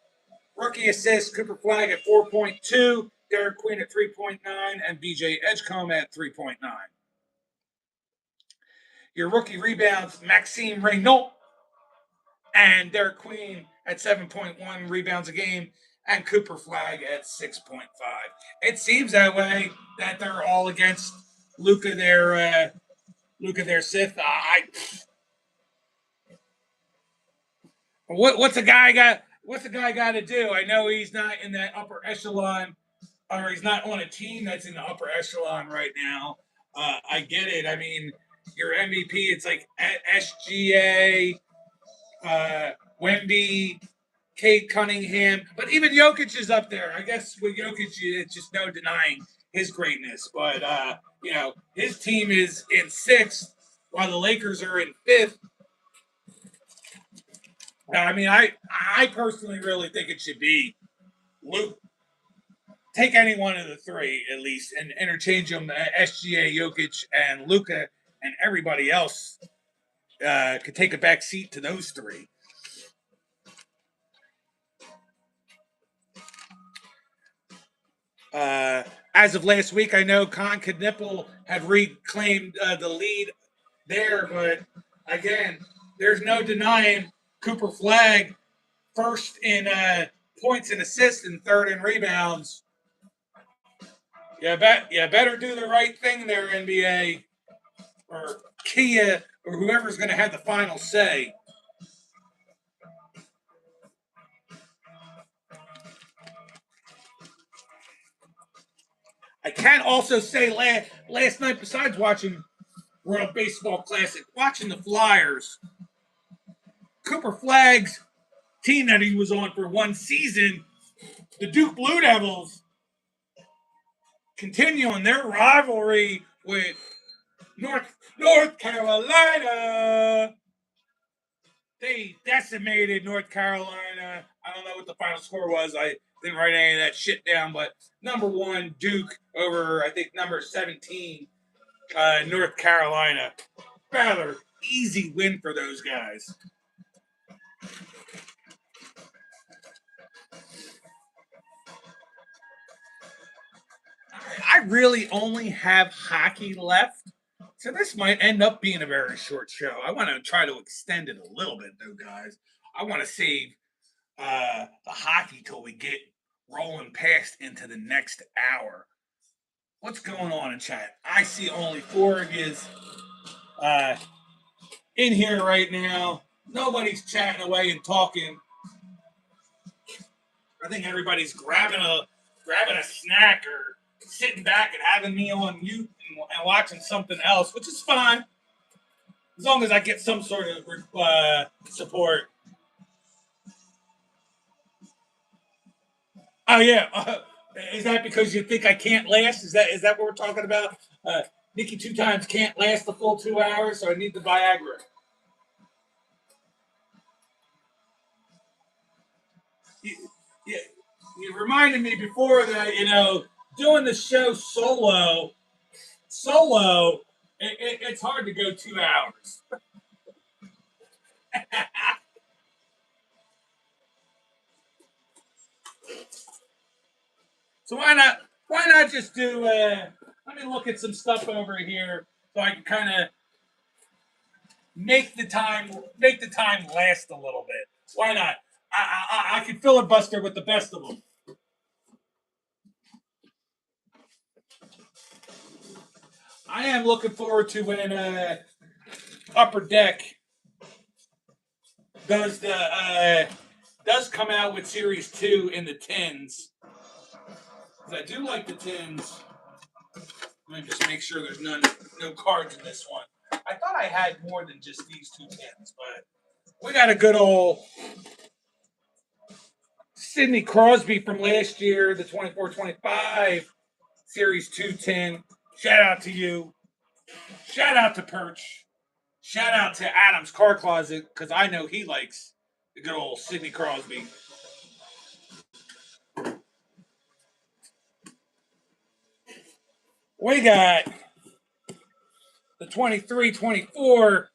Rookie assist, Cooper Flag at 4.2, Derek Queen at 3.9, and BJ Edgecombe at 3.9. Your rookie rebounds, Maxime Reynaud and Derek Queen at 7.1 rebounds a game, and Cooper Flag at 6.5. It seems that way, that they're all against Luka their Sith. What's a guy got to do? I know he's not in that upper echelon, or he's not on a team that's in the upper echelon right now. I get it. I mean, your MVP, it's like SGA, Wemby, Cade Cunningham, but even Jokic is up there. I guess with Jokic, it's just no denying his greatness. But his team is in sixth, while the Lakers are in fifth. I mean, I personally really think it should be Luke. Take any one of the three at least, and interchange them: SGA, Jokic, and Luka, and everybody else could take a back seat to those three. As of last week, I know Con Knipple had reclaimed the lead there, but again, there's no denying Cooper Flag first in points and assists and third in rebounds. You better do the right thing there, NBA, or Kia, or whoever's going to have the final say. I can also say last night, besides watching World Baseball Classic, watching the Flyers, Cooper Flag's team that he was on for one season, the Duke Blue Devils, continuing their rivalry with North Carolina. They decimated North Carolina. I don't know what the final score was. Didn't write any of that shit down, but number one, Duke over, I think, number 17, North Carolina. Rather easy win for those guys. I really only have hockey left. So this might end up being a very short show. I want to try to extend it a little bit, though, guys. I want to save the hockey till we get rolling past into the next hour. What's going on in chat? I see only four of you uh, in here right now. Nobody's chatting away and talking. I think everybody's grabbing a snack or sitting back and having me on mute and watching something else, which is fine as long as I get some sort of support. Oh yeah, is that because you think I can't last? Is that what we're talking about? Nikki two times can't last the full 2 hours, so I need the Viagra. You, you, you reminded me before that doing the show solo, it's hard to go 2 hours. So why not just do? Let me look at some stuff over here so I can kind of make the time last a little bit. Why not? I could filibuster with the best of them. I am looking forward to when Upper Deck does come out with Series 2 in the tins. I do like the tins. Let me just make sure there's no cards in this one. I thought I had more than just these two tins, but we got a good old Sidney Crosby from last year, the 24-25 Series 210. Shout out to you. Shout out to Perch. Shout out to Adam's Car Closet, because I know he likes the good old Sidney Crosby. We got the 23-24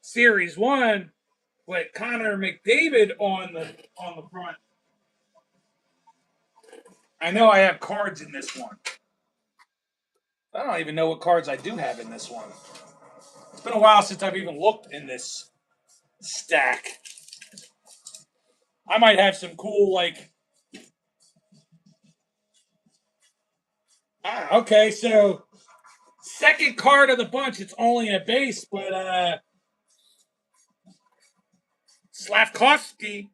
Series 1 with Connor McDavid on the front. I know I have cards in this one. I don't even know what cards I do have in this one. It's been a while since I've even looked in this stack. I might have some cool, like... Okay, so... Second card of the bunch. It's only a base, but... Slavkovsky,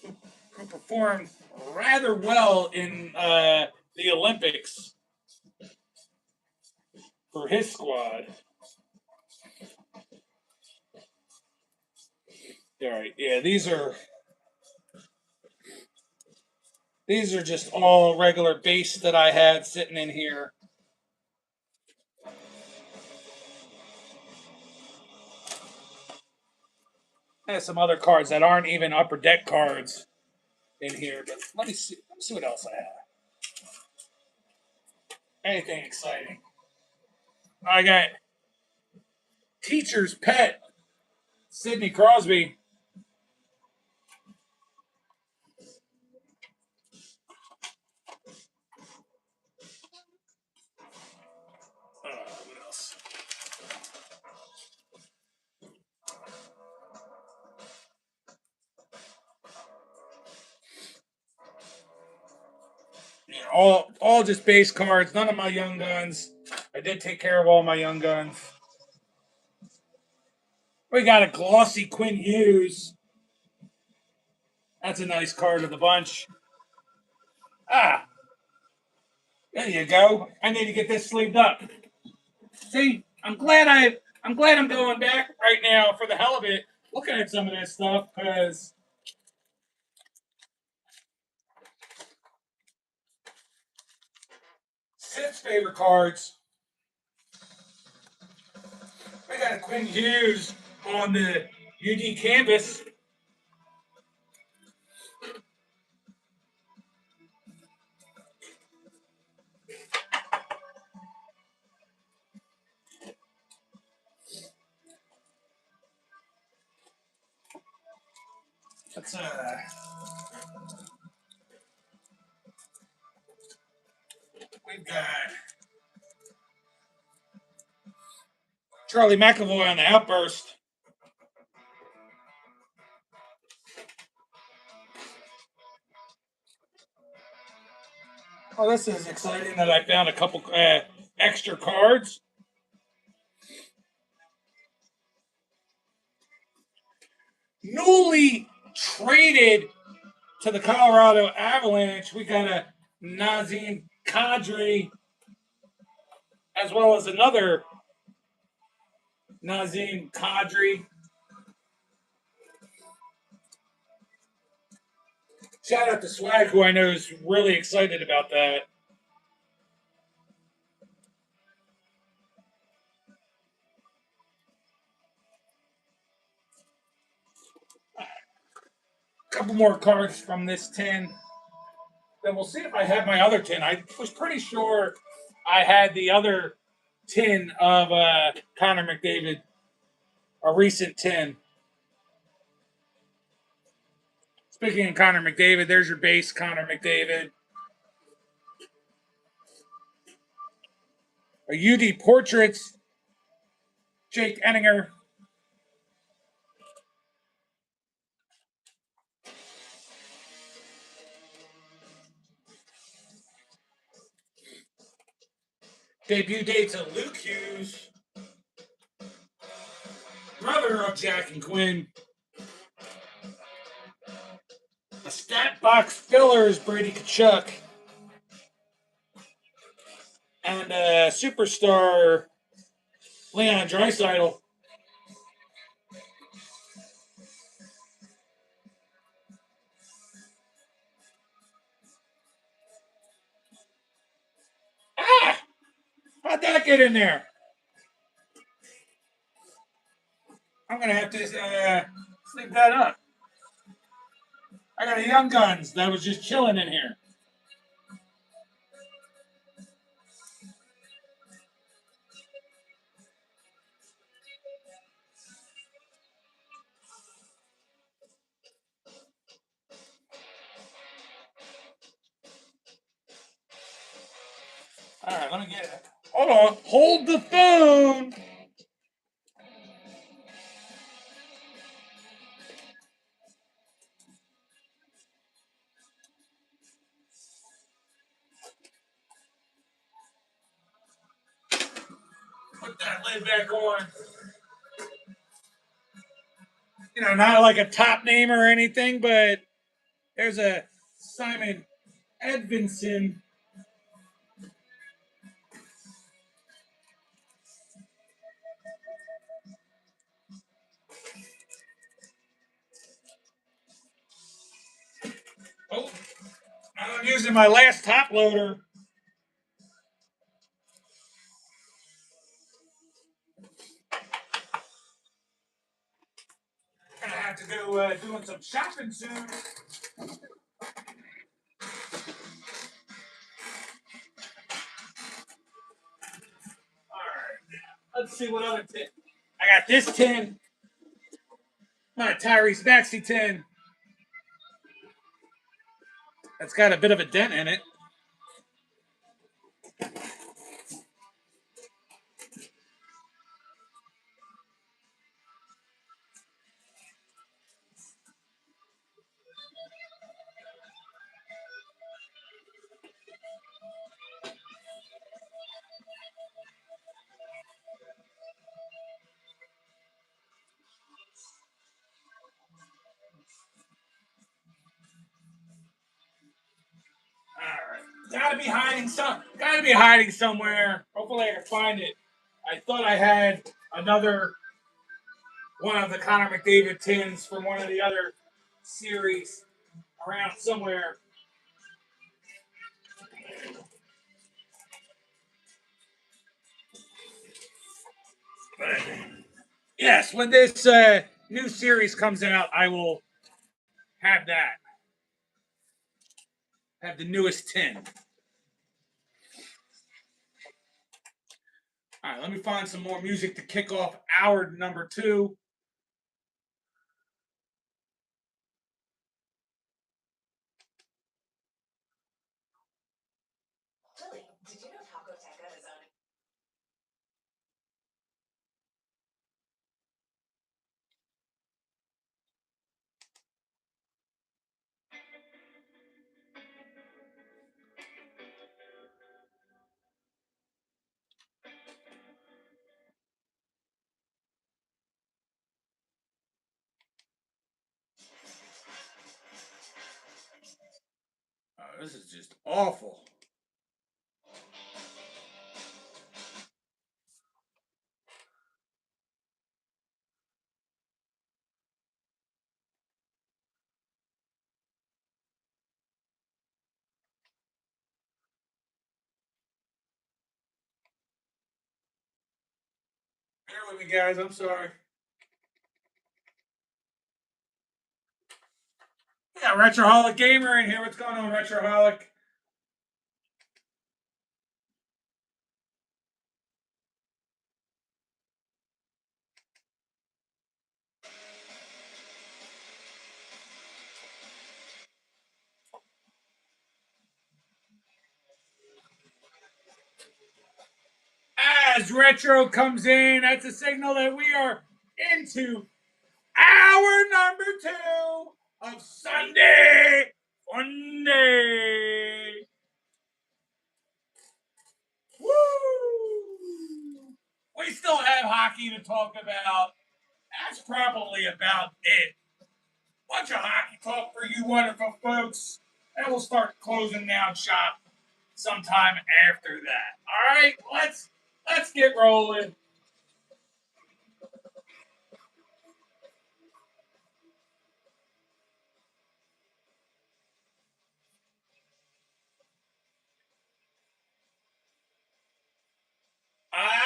who performed rather well in the Olympics for his squad. All right, yeah, these are just all regular base that I had sitting in here. I have some other cards that aren't even Upper Deck cards in here, but let me see what else I have. Anything exciting? I got Teacher's Pet, Sidney Crosby. What else? Yeah, all just base cards. None of my young guns. I did take care of all my young guns. We got a glossy Quinn Hughes. That's a nice card of the bunch. There you go. I need to get this sleeved up. See, I'm glad I'm going back right now for the hell of it, looking at some of this stuff, because Sid's favorite cards. We got a Quinn Hughes on the UD canvas. Let's we've got Charlie McAvoy on the outburst. Oh, this is exciting that I found a couple extra cards. Newly traded to the Colorado Avalanche, we got a Nazem Kadri, as well as another Nazem Kadri. Shout out to Swag, who I know is really excited about that. A couple more cards from this tin. Then we'll see if I have my other tin. I was pretty sure I had the other tin of Connor McDavid, a recent tin. Speaking of Connor McDavid, there's your base, Connor McDavid. A UD Portraits, Jake Enninger. Debut dates of Luke Hughes, brother of Jack and Quinn. A stat box fillers, Brady Tkachuk. And a superstar, Leon Draisaitl. Ah! How'd that get in there? I'm going to have to sleep that up. I got a Young Guns that was just chilling in here. All right, let me get it. Hold on. Hold the phone. Put that lid back on. You know, not like a top name or anything, but there's a Simon Edvinson. Oh, I'm using my last top loader. Gonna have to go doing some shopping soon. All right, let's see what other tin. I got this tin. My Tyrese Maxey tin. That's got a bit of a dent in it. All right, gotta be hiding some. Gotta be hiding somewhere. Hopefully, I can find it. I thought I had another one of the Connor McDavid tins from one of the other series around somewhere. But yes, when this new series comes out, I will have that. Have the newest tin. All right, let me find some more music to kick off hour number 2. This is just awful. Bear with me, guys. I'm sorry. Yeah, Retroholic Gamer in here. What's going on, Retroholic? As Retro comes in, that's a signal that we are into hour number 2 of Sunday Funday. Woo! We still have hockey to talk about. That's probably about it. Bunch of hockey talk for you wonderful folks. And we'll start closing down shop sometime after that. All right, let's get rolling.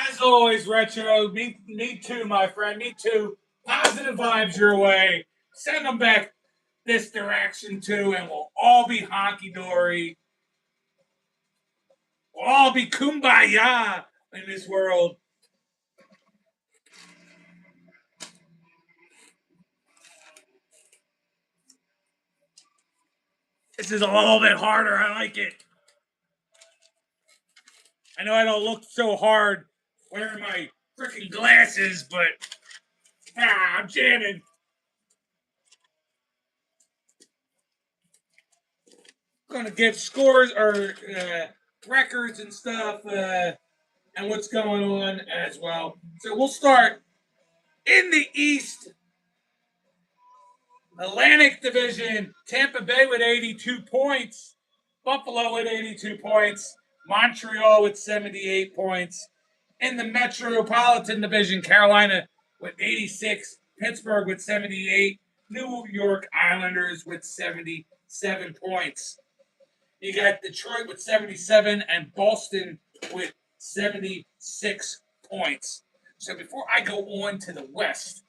As always, Retro, me too, my friend. Me too. Positive vibes your way. Send them back this direction too, and we'll all be honky dory. We'll all be kumbaya in this world. This is a little bit harder. I like it. I know I don't look so hard wearing my freaking glasses, but I'm jamming. Going to give scores or records and stuff and what's going on as well. So we'll start in the East Atlantic Division. Tampa Bay with 82 points. Buffalo with 82 points. Montreal with 78 points. In the Metropolitan Division, Carolina with 86. Pittsburgh with 78. New York Islanders with 77 points. You got Detroit with 77 and Boston with 76 points. So before I go on to the West,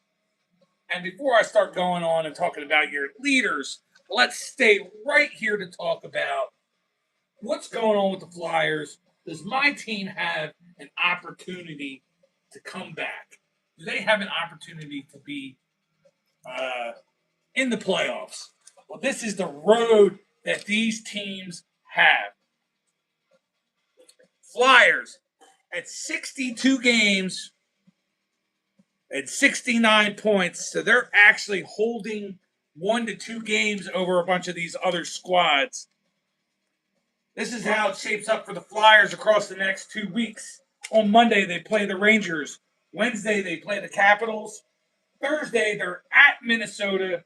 and before I start going on and talking about your leaders, let's stay right here to talk about what's going on with the Flyers. Does my team have an opportunity to come back? Do they have an opportunity to be in the playoffs? Well, this is the road that these teams have. Flyers at 62 games at 69 points. So they're actually holding 1 to 2 games over a bunch of these other squads. This is how it shapes up for the Flyers across the next 2 weeks. On Monday, they play the Rangers. Wednesday, they play the Capitals. Thursday, they're at Minnesota.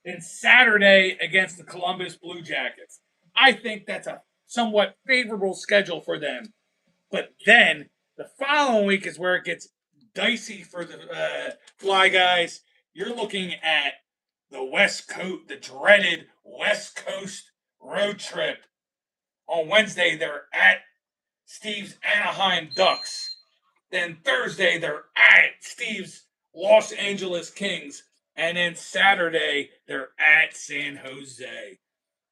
And Saturday against the Columbus Blue Jackets. I think that's a somewhat favorable schedule for them. But then the following week is where it gets dicey for the Fly guys. You're looking at the West Coast, the dreaded West Coast road trip. On Wednesday, they're at Steve's Anaheim Ducks. Then Thursday, they're at Steve's Los Angeles Kings. And then Saturday, they're at San Jose.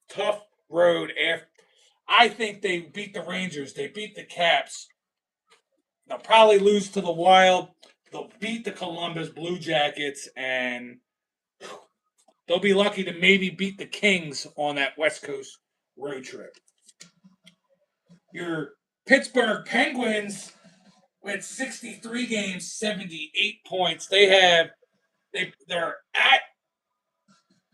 Tough road. After I think they beat the Rangers. They beat the Caps. They'll probably lose to the Wild. They'll beat the Columbus Blue Jackets, and they'll be lucky to maybe beat the Kings on that West Coast road trip. Your Pittsburgh Penguins with 63 games, 78 points. They're at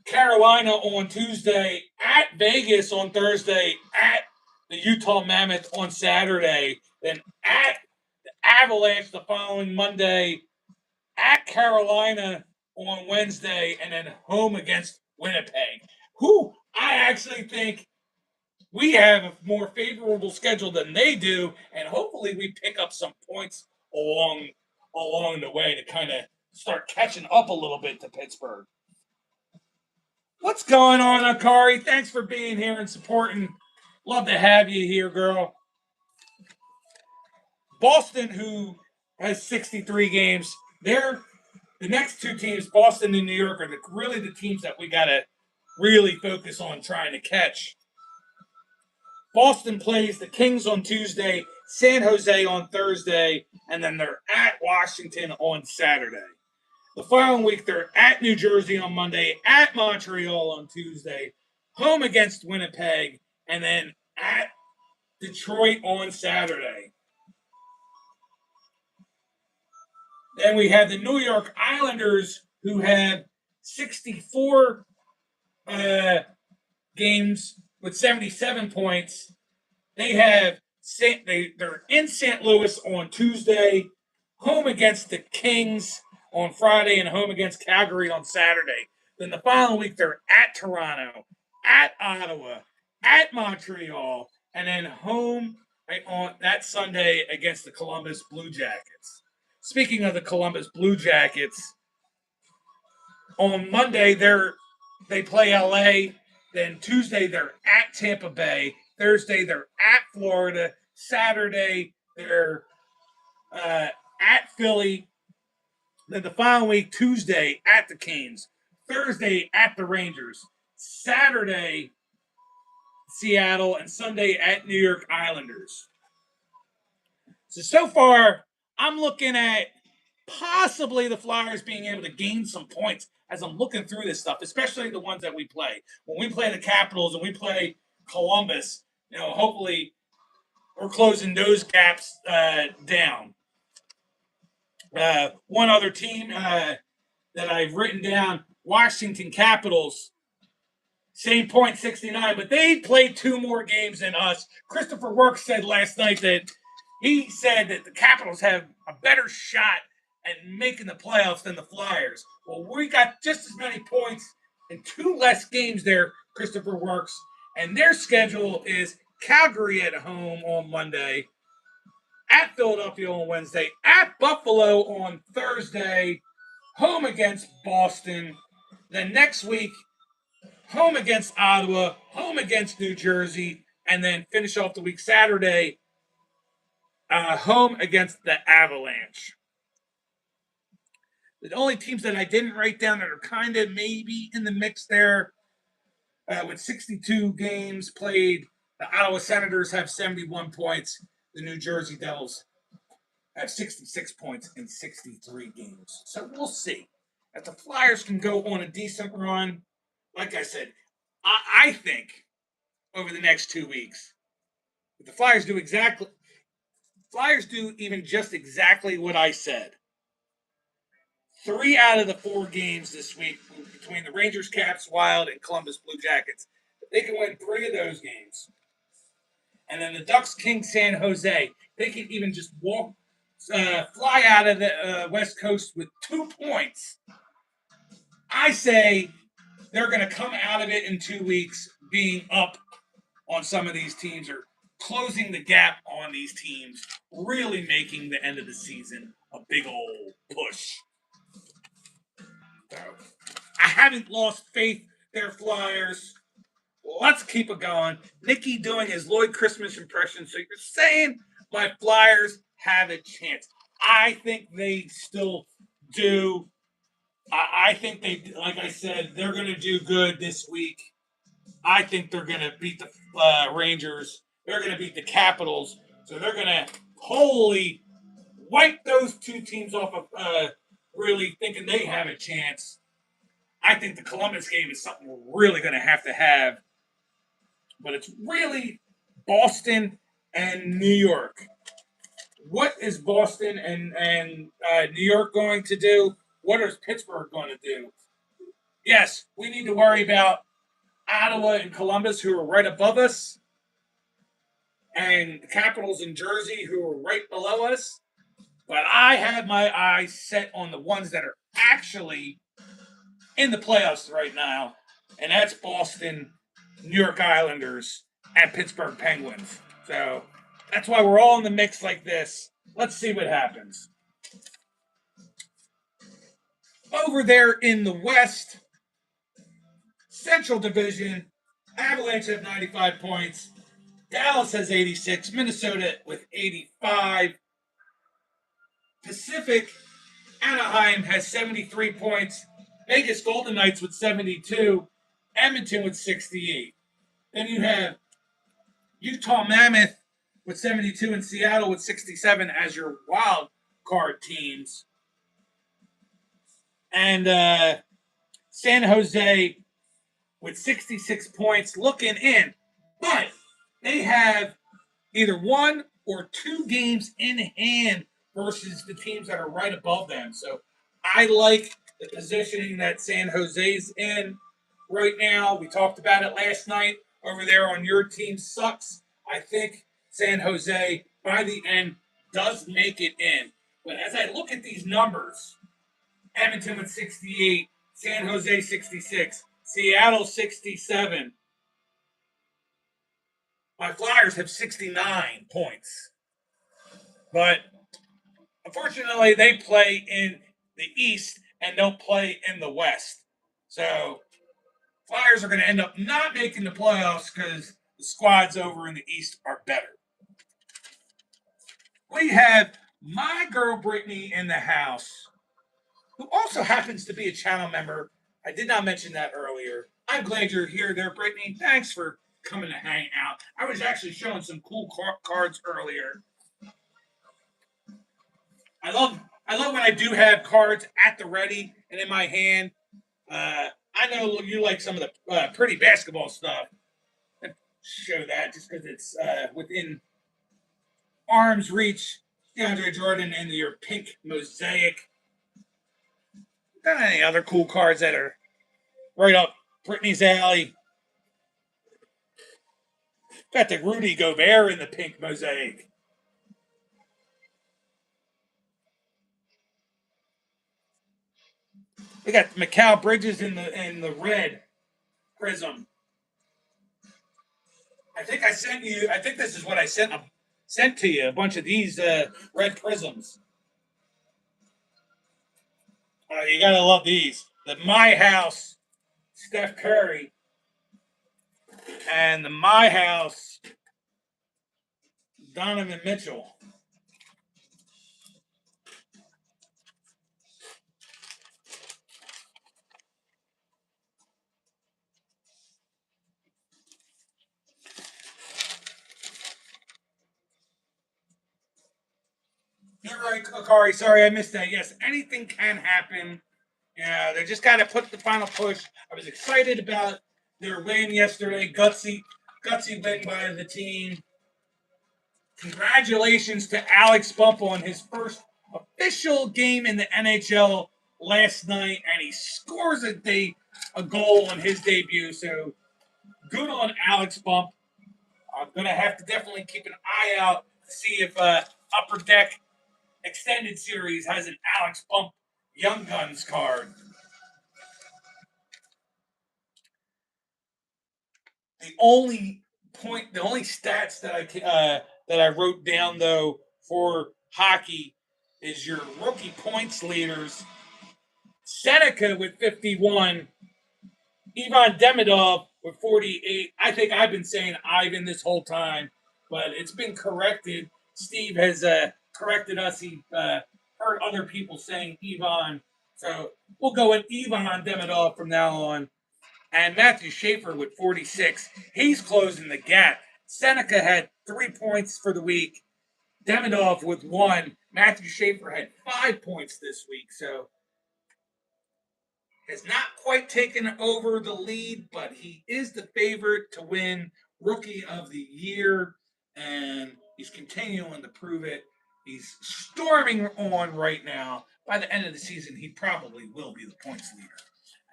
Carolina on Tuesday, at Vegas on Thursday, at the Utah Mammoth on Saturday, then at the Avalanche the following Monday, at Carolina on Wednesday, and then home against Winnipeg. Who I actually think we have a more favorable schedule than they do, and hopefully we pick up some points along the way to kind of start catching up a little bit to Pittsburgh. What's going on, Akari? Thanks for being here and supporting. Love to have you here, girl. Boston, who has 63 games, they're the next two teams, Boston and New York, are really the teams that we got to really focus on trying to catch. Boston plays the Kings on Tuesday, San Jose on Thursday, and then they're at Washington on Saturday. The following week, they're at New Jersey on Monday, at Montreal on Tuesday, home against Winnipeg, and then at Detroit on Saturday. Then we have the New York Islanders, who have 64 games with 77 points. They're in St. Louis on Tuesday, home against the Kings on Friday, and home against Calgary on Saturday. Then the following week, they're at Toronto, at Ottawa, at Montreal, and then home on that Sunday against the Columbus Blue Jackets. Speaking of the Columbus Blue Jackets, on Monday they play LA. Then Tuesday they're at Tampa Bay. Thursday they're at Florida. Saturday they're at Philly. Then the following week, Tuesday at the Canes. Thursday at the Rangers. Saturday, Seattle, and Sunday at New York Islanders. So far, I'm looking at possibly the Flyers being able to gain some points as I'm looking through this stuff, especially the ones that we play. When we play the Capitals and we play Columbus, hopefully we're closing those gaps down. One other team that I've written down, Washington Capitals, same point, 69, but they played two more games than us. Christopher Works said last night that he said that the Capitals have a better shot at making the playoffs than the Flyers. Well, we got just as many points and two less games there, Christopher Works. And their schedule is Calgary at home on Monday, at Philadelphia on Wednesday, at Buffalo on Thursday, home against Boston. Then next week, home against Ottawa, home against New Jersey, and then finish off the week Saturday, home against the Avalanche. The only teams that I didn't write down that are kind of maybe in the mix there, with 62 games played, the Ottawa Senators have 71 points. The New Jersey Devils have 66 points in 63 games. So we'll see. If the Flyers can go on a decent run, like I said, I think over the next 2 weeks, if the Flyers do even just exactly what I said. 3 out of the 4 games this week between the Rangers, Caps, Wild, and Columbus Blue Jackets. They can win 3 of those games. And then the Ducks, Kings, San Jose, they can even just fly out of the West Coast with 2 points. I say they're going to come out of it in 2 weeks being up on some of these teams or closing the gap on these teams, really making the end of the season a big old push. So, I haven't lost faith, their Flyers. Let's keep it going. Nicky doing his Lloyd Christmas impression. So you're saying my Flyers have a chance. I think they still do. I think they, like I said, they're going to do good this week. I think they're going to beat the Rangers. They're going to beat the Capitals. So they're going to wholly wipe those two teams off of really thinking they have a chance. I think the Columbus game is something we're really going to have. But it's really Boston and New York. What is Boston and New York going to do? What is Pittsburgh going to do? Yes, we need to worry about Ottawa and Columbus, who are right above us, and the Capitals in Jersey, who are right below us. But I have my eyes set on the ones that are actually in the playoffs right now, and that's Boston, New York Islanders, at Pittsburgh Penguins. So that's why we're all in the mix like this. Let's see what happens. Over there in the West, Central Division, Avalanche have 95 points. Dallas has 86. Minnesota with 85. Pacific, Anaheim has 73 points. Vegas Golden Knights with 72. Edmonton with 68. Then you have Utah Mammoth with 72 and Seattle with 67 as your wild card teams. And San Jose with 66 points looking in. But they have either one or two games in hand versus the teams that are right above them. So I like the positioning that San Jose's in right now. We talked about it last night over there on Your Team Sucks. I think San Jose, by the end, does make it in. But as I look at these numbers, Edmonton with 68, San Jose 66, Seattle 67. My Flyers have 69 points. But unfortunately, they play in the East and don't play in the West. So Flyers are going to end up not making the playoffs because the squads over in the East are better. We have my girl Brittany in the house, who also happens to be a channel member. I did not mention that earlier. I'm glad you're here there, Brittany. Thanks for coming to hang out. I was actually showing some cool cards earlier. I love when I do have cards at the ready and in my hand. I know you like some of the pretty basketball stuff. I'd show that just because it's within arm's reach. DeAndre Jordan and your pink mosaic. Got any other cool cards that are right up Brittany's alley? Got the Rudy Gobert in the pink mosaic. We got Mikal Bridges in the red prism. I think I sent you. I think this is what I sent to you. A bunch of these red prisms. You gotta love these. The My House Steph Curry and the My House Donovan Mitchell. You're right, Akari. Sorry, I missed that. Yes, anything can happen. Yeah, they just got to put the final push. I was excited about their win yesterday. Gutsy win by the team. Congratulations to Alex Bump on his first official game in the NHL last night, and he scores a goal on his debut. So good on Alex Bump. I'm gonna have to definitely keep an eye out to see if Upper Deck Extended Series has an Alex Bump Young Guns card. The only stats that I wrote down though for hockey is your rookie points leaders. Seneca with 51, Ivan Demidov with 48. I think I've been saying Ivan this whole time, but it's been corrected. Steve has corrected us. He heard other people saying Ivan. So we'll go with Ivan Demidov from now on. And Matthew Schaefer with 46. He's closing the gap. Seneca had 3 points for the week. Demidov with 1. Matthew Schaefer had 5 points this week. So has not quite taken over the lead, but he is the favorite to win Rookie of the Year, and he's continuing to prove it. He's storming on right now. By the end of the season, he probably will be the points leader,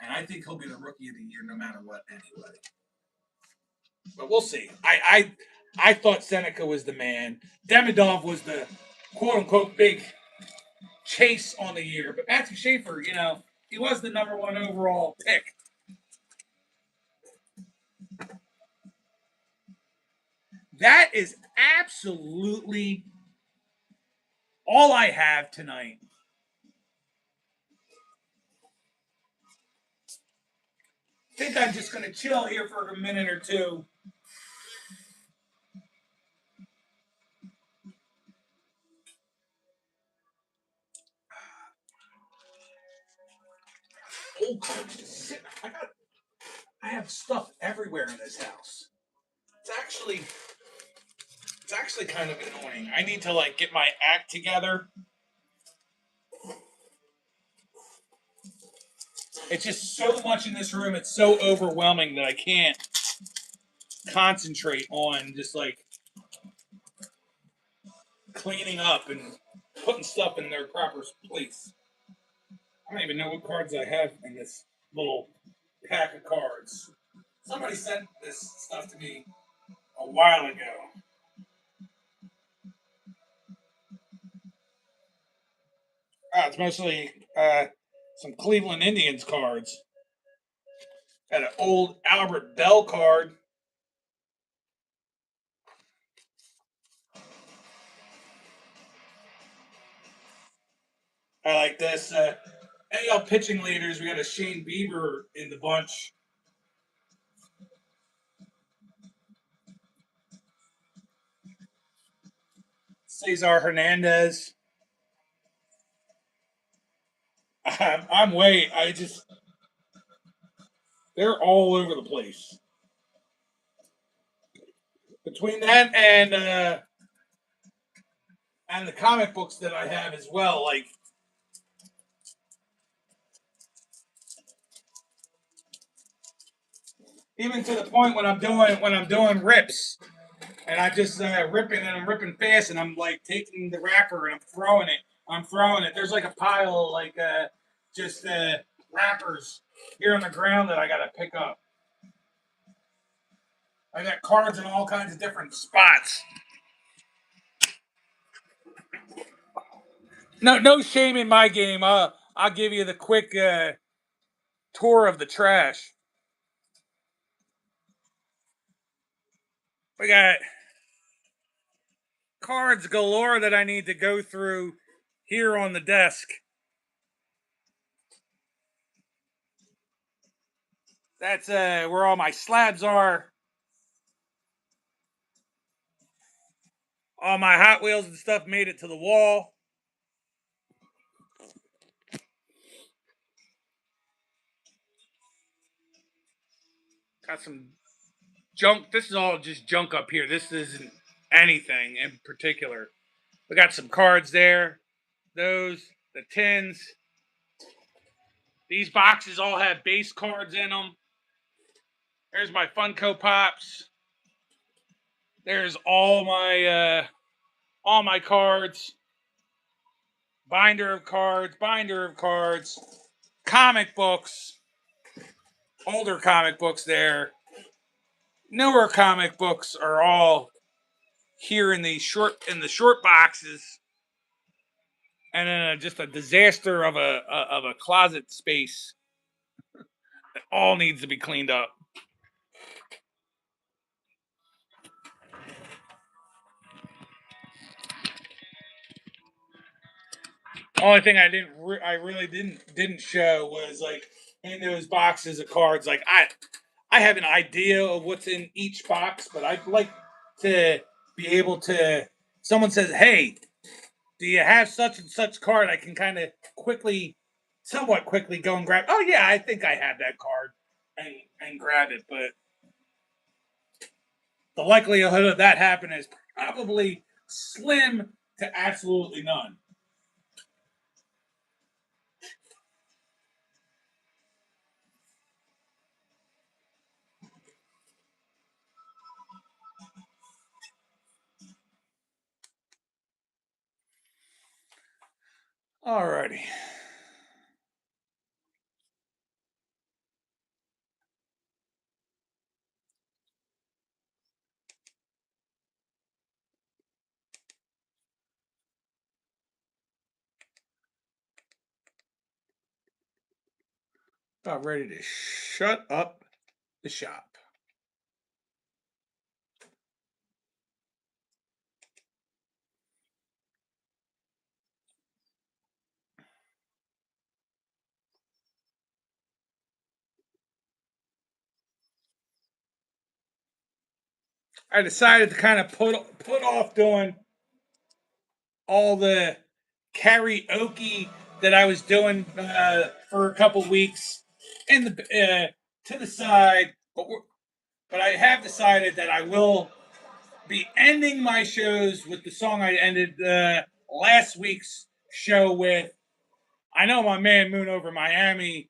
and I think he'll be the Rookie of the Year no matter what anyway. But we'll see. I thought Seneca was the man. Demidov was the quote unquote big chase on the year, but Matthew Schaefer, he was the number one overall pick. That is absolutely all I have tonight. I think I'm just going to chill here for a minute or two. Oh, I have stuff everywhere in this house. It's actually it's actually kind of annoying. I need to like get my act together. It's just so much in this room. It's so overwhelming that I can't concentrate on just like cleaning up and putting stuff in their proper place. I don't even know what cards I have in this little pack of cards. Somebody sent this stuff to me a while ago. It's mostly some Cleveland Indians cards. Got an old Albert Bell card. I like this. AL pitching leaders. We got a Shane Bieber in the bunch. Cesar Hernandez. I'm way. I just they're all over the place. Between that and the comic books that I have as well, like even to the point when I'm doing rips and I just ripping and I'm ripping fast and I'm like taking the wrapper and I'm throwing it. I'm throwing it. There's like a pile like just wrappers here on the ground that I got to pick up. I got cards in all kinds of different spots. No shame in my game. I'll give you the quick tour of the trash. We got cards galore that I need to go through here on the desk. That's where all my slabs are. All my Hot Wheels and stuff made it to the wall. Got some junk. This is all just junk up here. This isn't anything in particular. We got some cards there. Those, the tins. These boxes all have base cards in them. There's my Funko Pops. There's all my cards. Binder of cards, comic books, older comic books there. Newer comic books are all here in the short boxes, and then just a disaster of a closet space that all needs to be cleaned up. Only thing I really didn't show was like in those boxes of cards. Like I have an idea of what's in each box, but I'd like to be able to. Someone says, "Hey, do you have such and such card?" I can kind of somewhat quickly go and grab. Oh yeah, I think I have that card, and grab it. But the likelihood of that happening is probably slim to absolutely none. Alrighty. About ready to shut up the shop. I decided to kind of put off doing all the karaoke that I was doing for a couple weeks in the to the side, but I have decided that I will be ending my shows with the song I ended last week's show with. I know my man Moon over Miami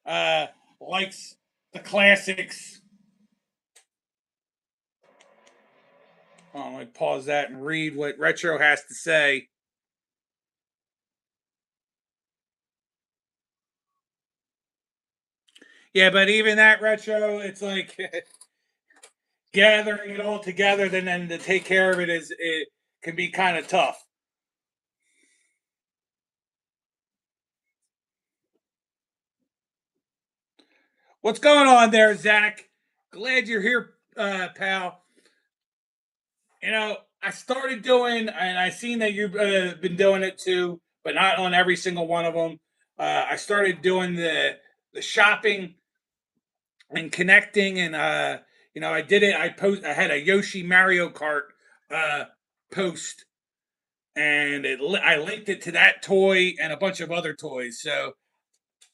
uh, likes the classics. Oh, let me pause that and read what Retro has to say. Yeah, but even that Retro, it's like gathering it all together, then to take care of it can be kind of tough. What's going on there, Zach? Glad you're here, pal. You know, I started doing, and I seen that you've been doing it too, but not on every single one of them. I started doing the shopping and connecting, and I did it. I had a Yoshi Mario Kart uh, post, and I linked it to that toy and a bunch of other toys. So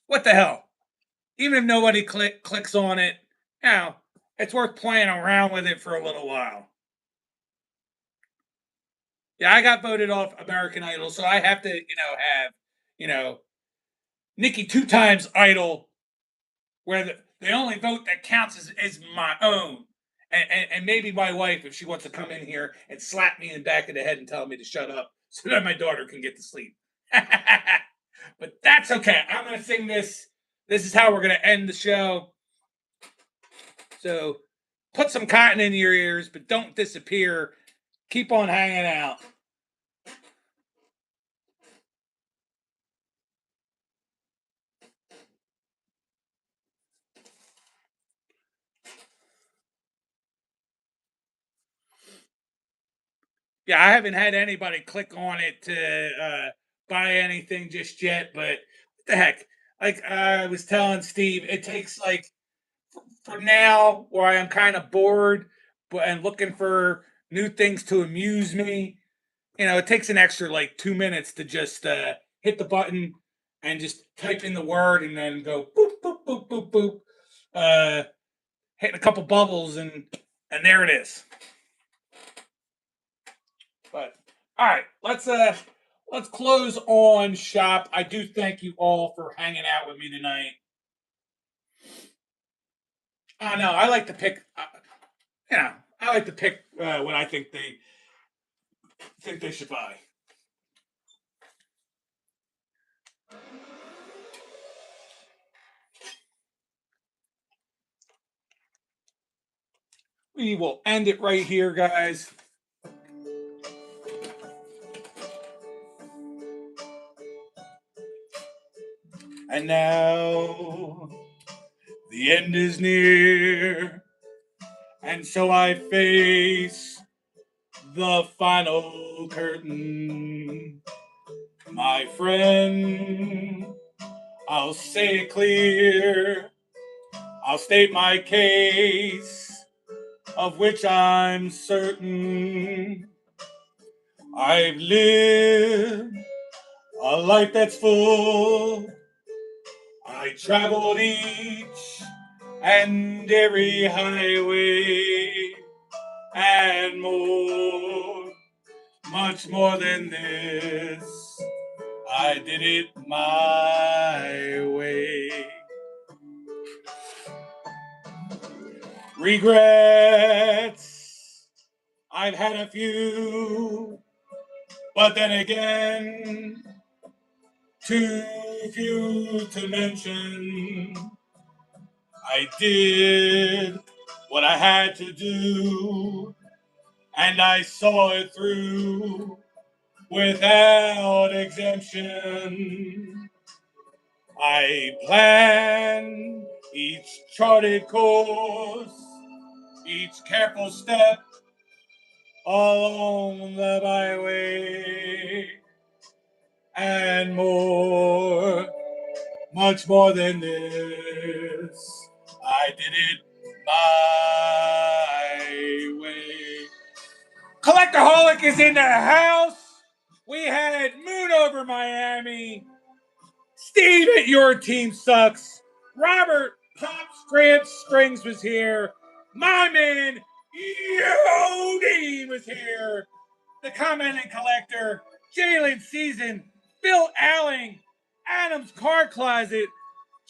what the hell? Even if nobody clicks on it, you know, it's worth playing around with it for a little while. Yeah, I got voted off American Idol, so I have to, have, you know, Nikki two times Idol, where the only vote that counts is my own. And maybe my wife, if she wants to come in here and slap me in the back of the head and tell me to shut up so that my daughter can get to sleep. But that's okay. I'm going to sing this. This is how we're going to end the show. So put some cotton in your ears, but don't disappear. Keep on hanging out. Yeah, I haven't had anybody click on it to buy anything just yet, but what the heck? Like I was telling Steve, it takes like for now where I am kind of bored but and looking for new things to amuse me. It takes an extra like 2 minutes to just hit the button and just type in the word and then go boop boop boop boop boop, hitting a couple bubbles and there it is. But all right, let's close on shop. I do thank you all for hanging out with me tonight. I know I like to pick. I like to pick what I think they should buy. We will end it right here, guys. And now the end is near, and so I face the final curtain. My friend, I'll say it clear. I'll state my case, of which I'm certain. I've lived a life that's full. I traveled each and every highway and more, much more than this. I did it my way. Regrets, I've had a few, but then again, too few to mention. I did what I had to do, and I saw it through without exemption. I planned each charted course, each careful step along the byway, and more, much more than this. I did it my way. Collectaholic is in the house. We had Moon over Miami. Steve at Your Team Sucks. Robert Pop Scrimp Springs was here. My man Yodi was here. The Commenting Collector, Jalen Season, Phil Alling, Adam's Car Closet,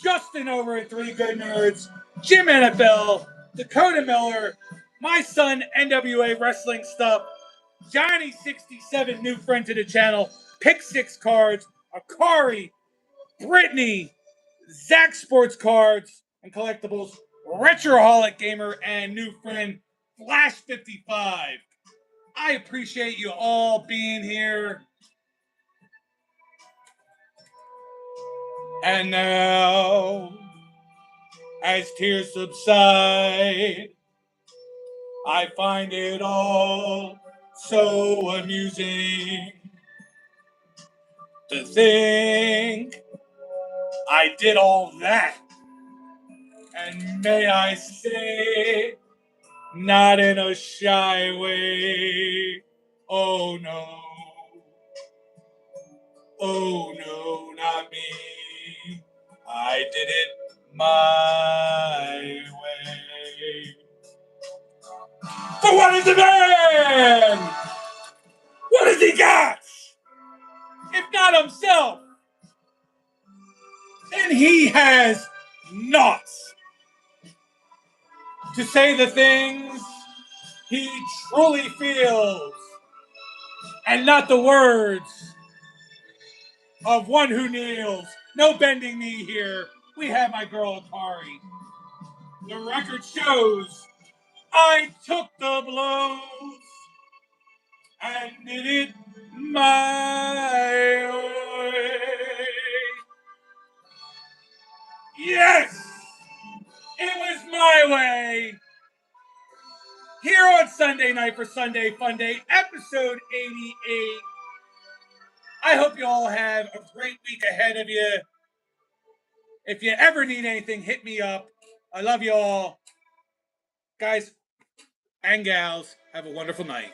Justin over at Three Good Nerds, Jim NFL, Dakota Miller, my son NWA Wrestling Stuff, Johnny67, new friend to the channel, Pick Six Cards, Akari, Brittany, Zach Sports Cards and Collectibles, Retroholic Gamer, and new friend Flash 55. I appreciate you all being here. And now, as tears subside, I find it all so amusing to think I did all that. And may I say, not in a shy way. Oh no. Oh no, not me. I did it my way. But what is the man? What has he got? If not himself, then he has naught to say the things he truly feels, and not the words of one who kneels. No bending knee here. We have my girl Akari. The record shows I took the blows and did it my way. Yes, it was my way. Here on Sunday night for Sunday Funday, episode 88. I hope you all have a great week ahead of you. If you ever need anything, hit me up. I love you all. Guys and gals, have a wonderful night.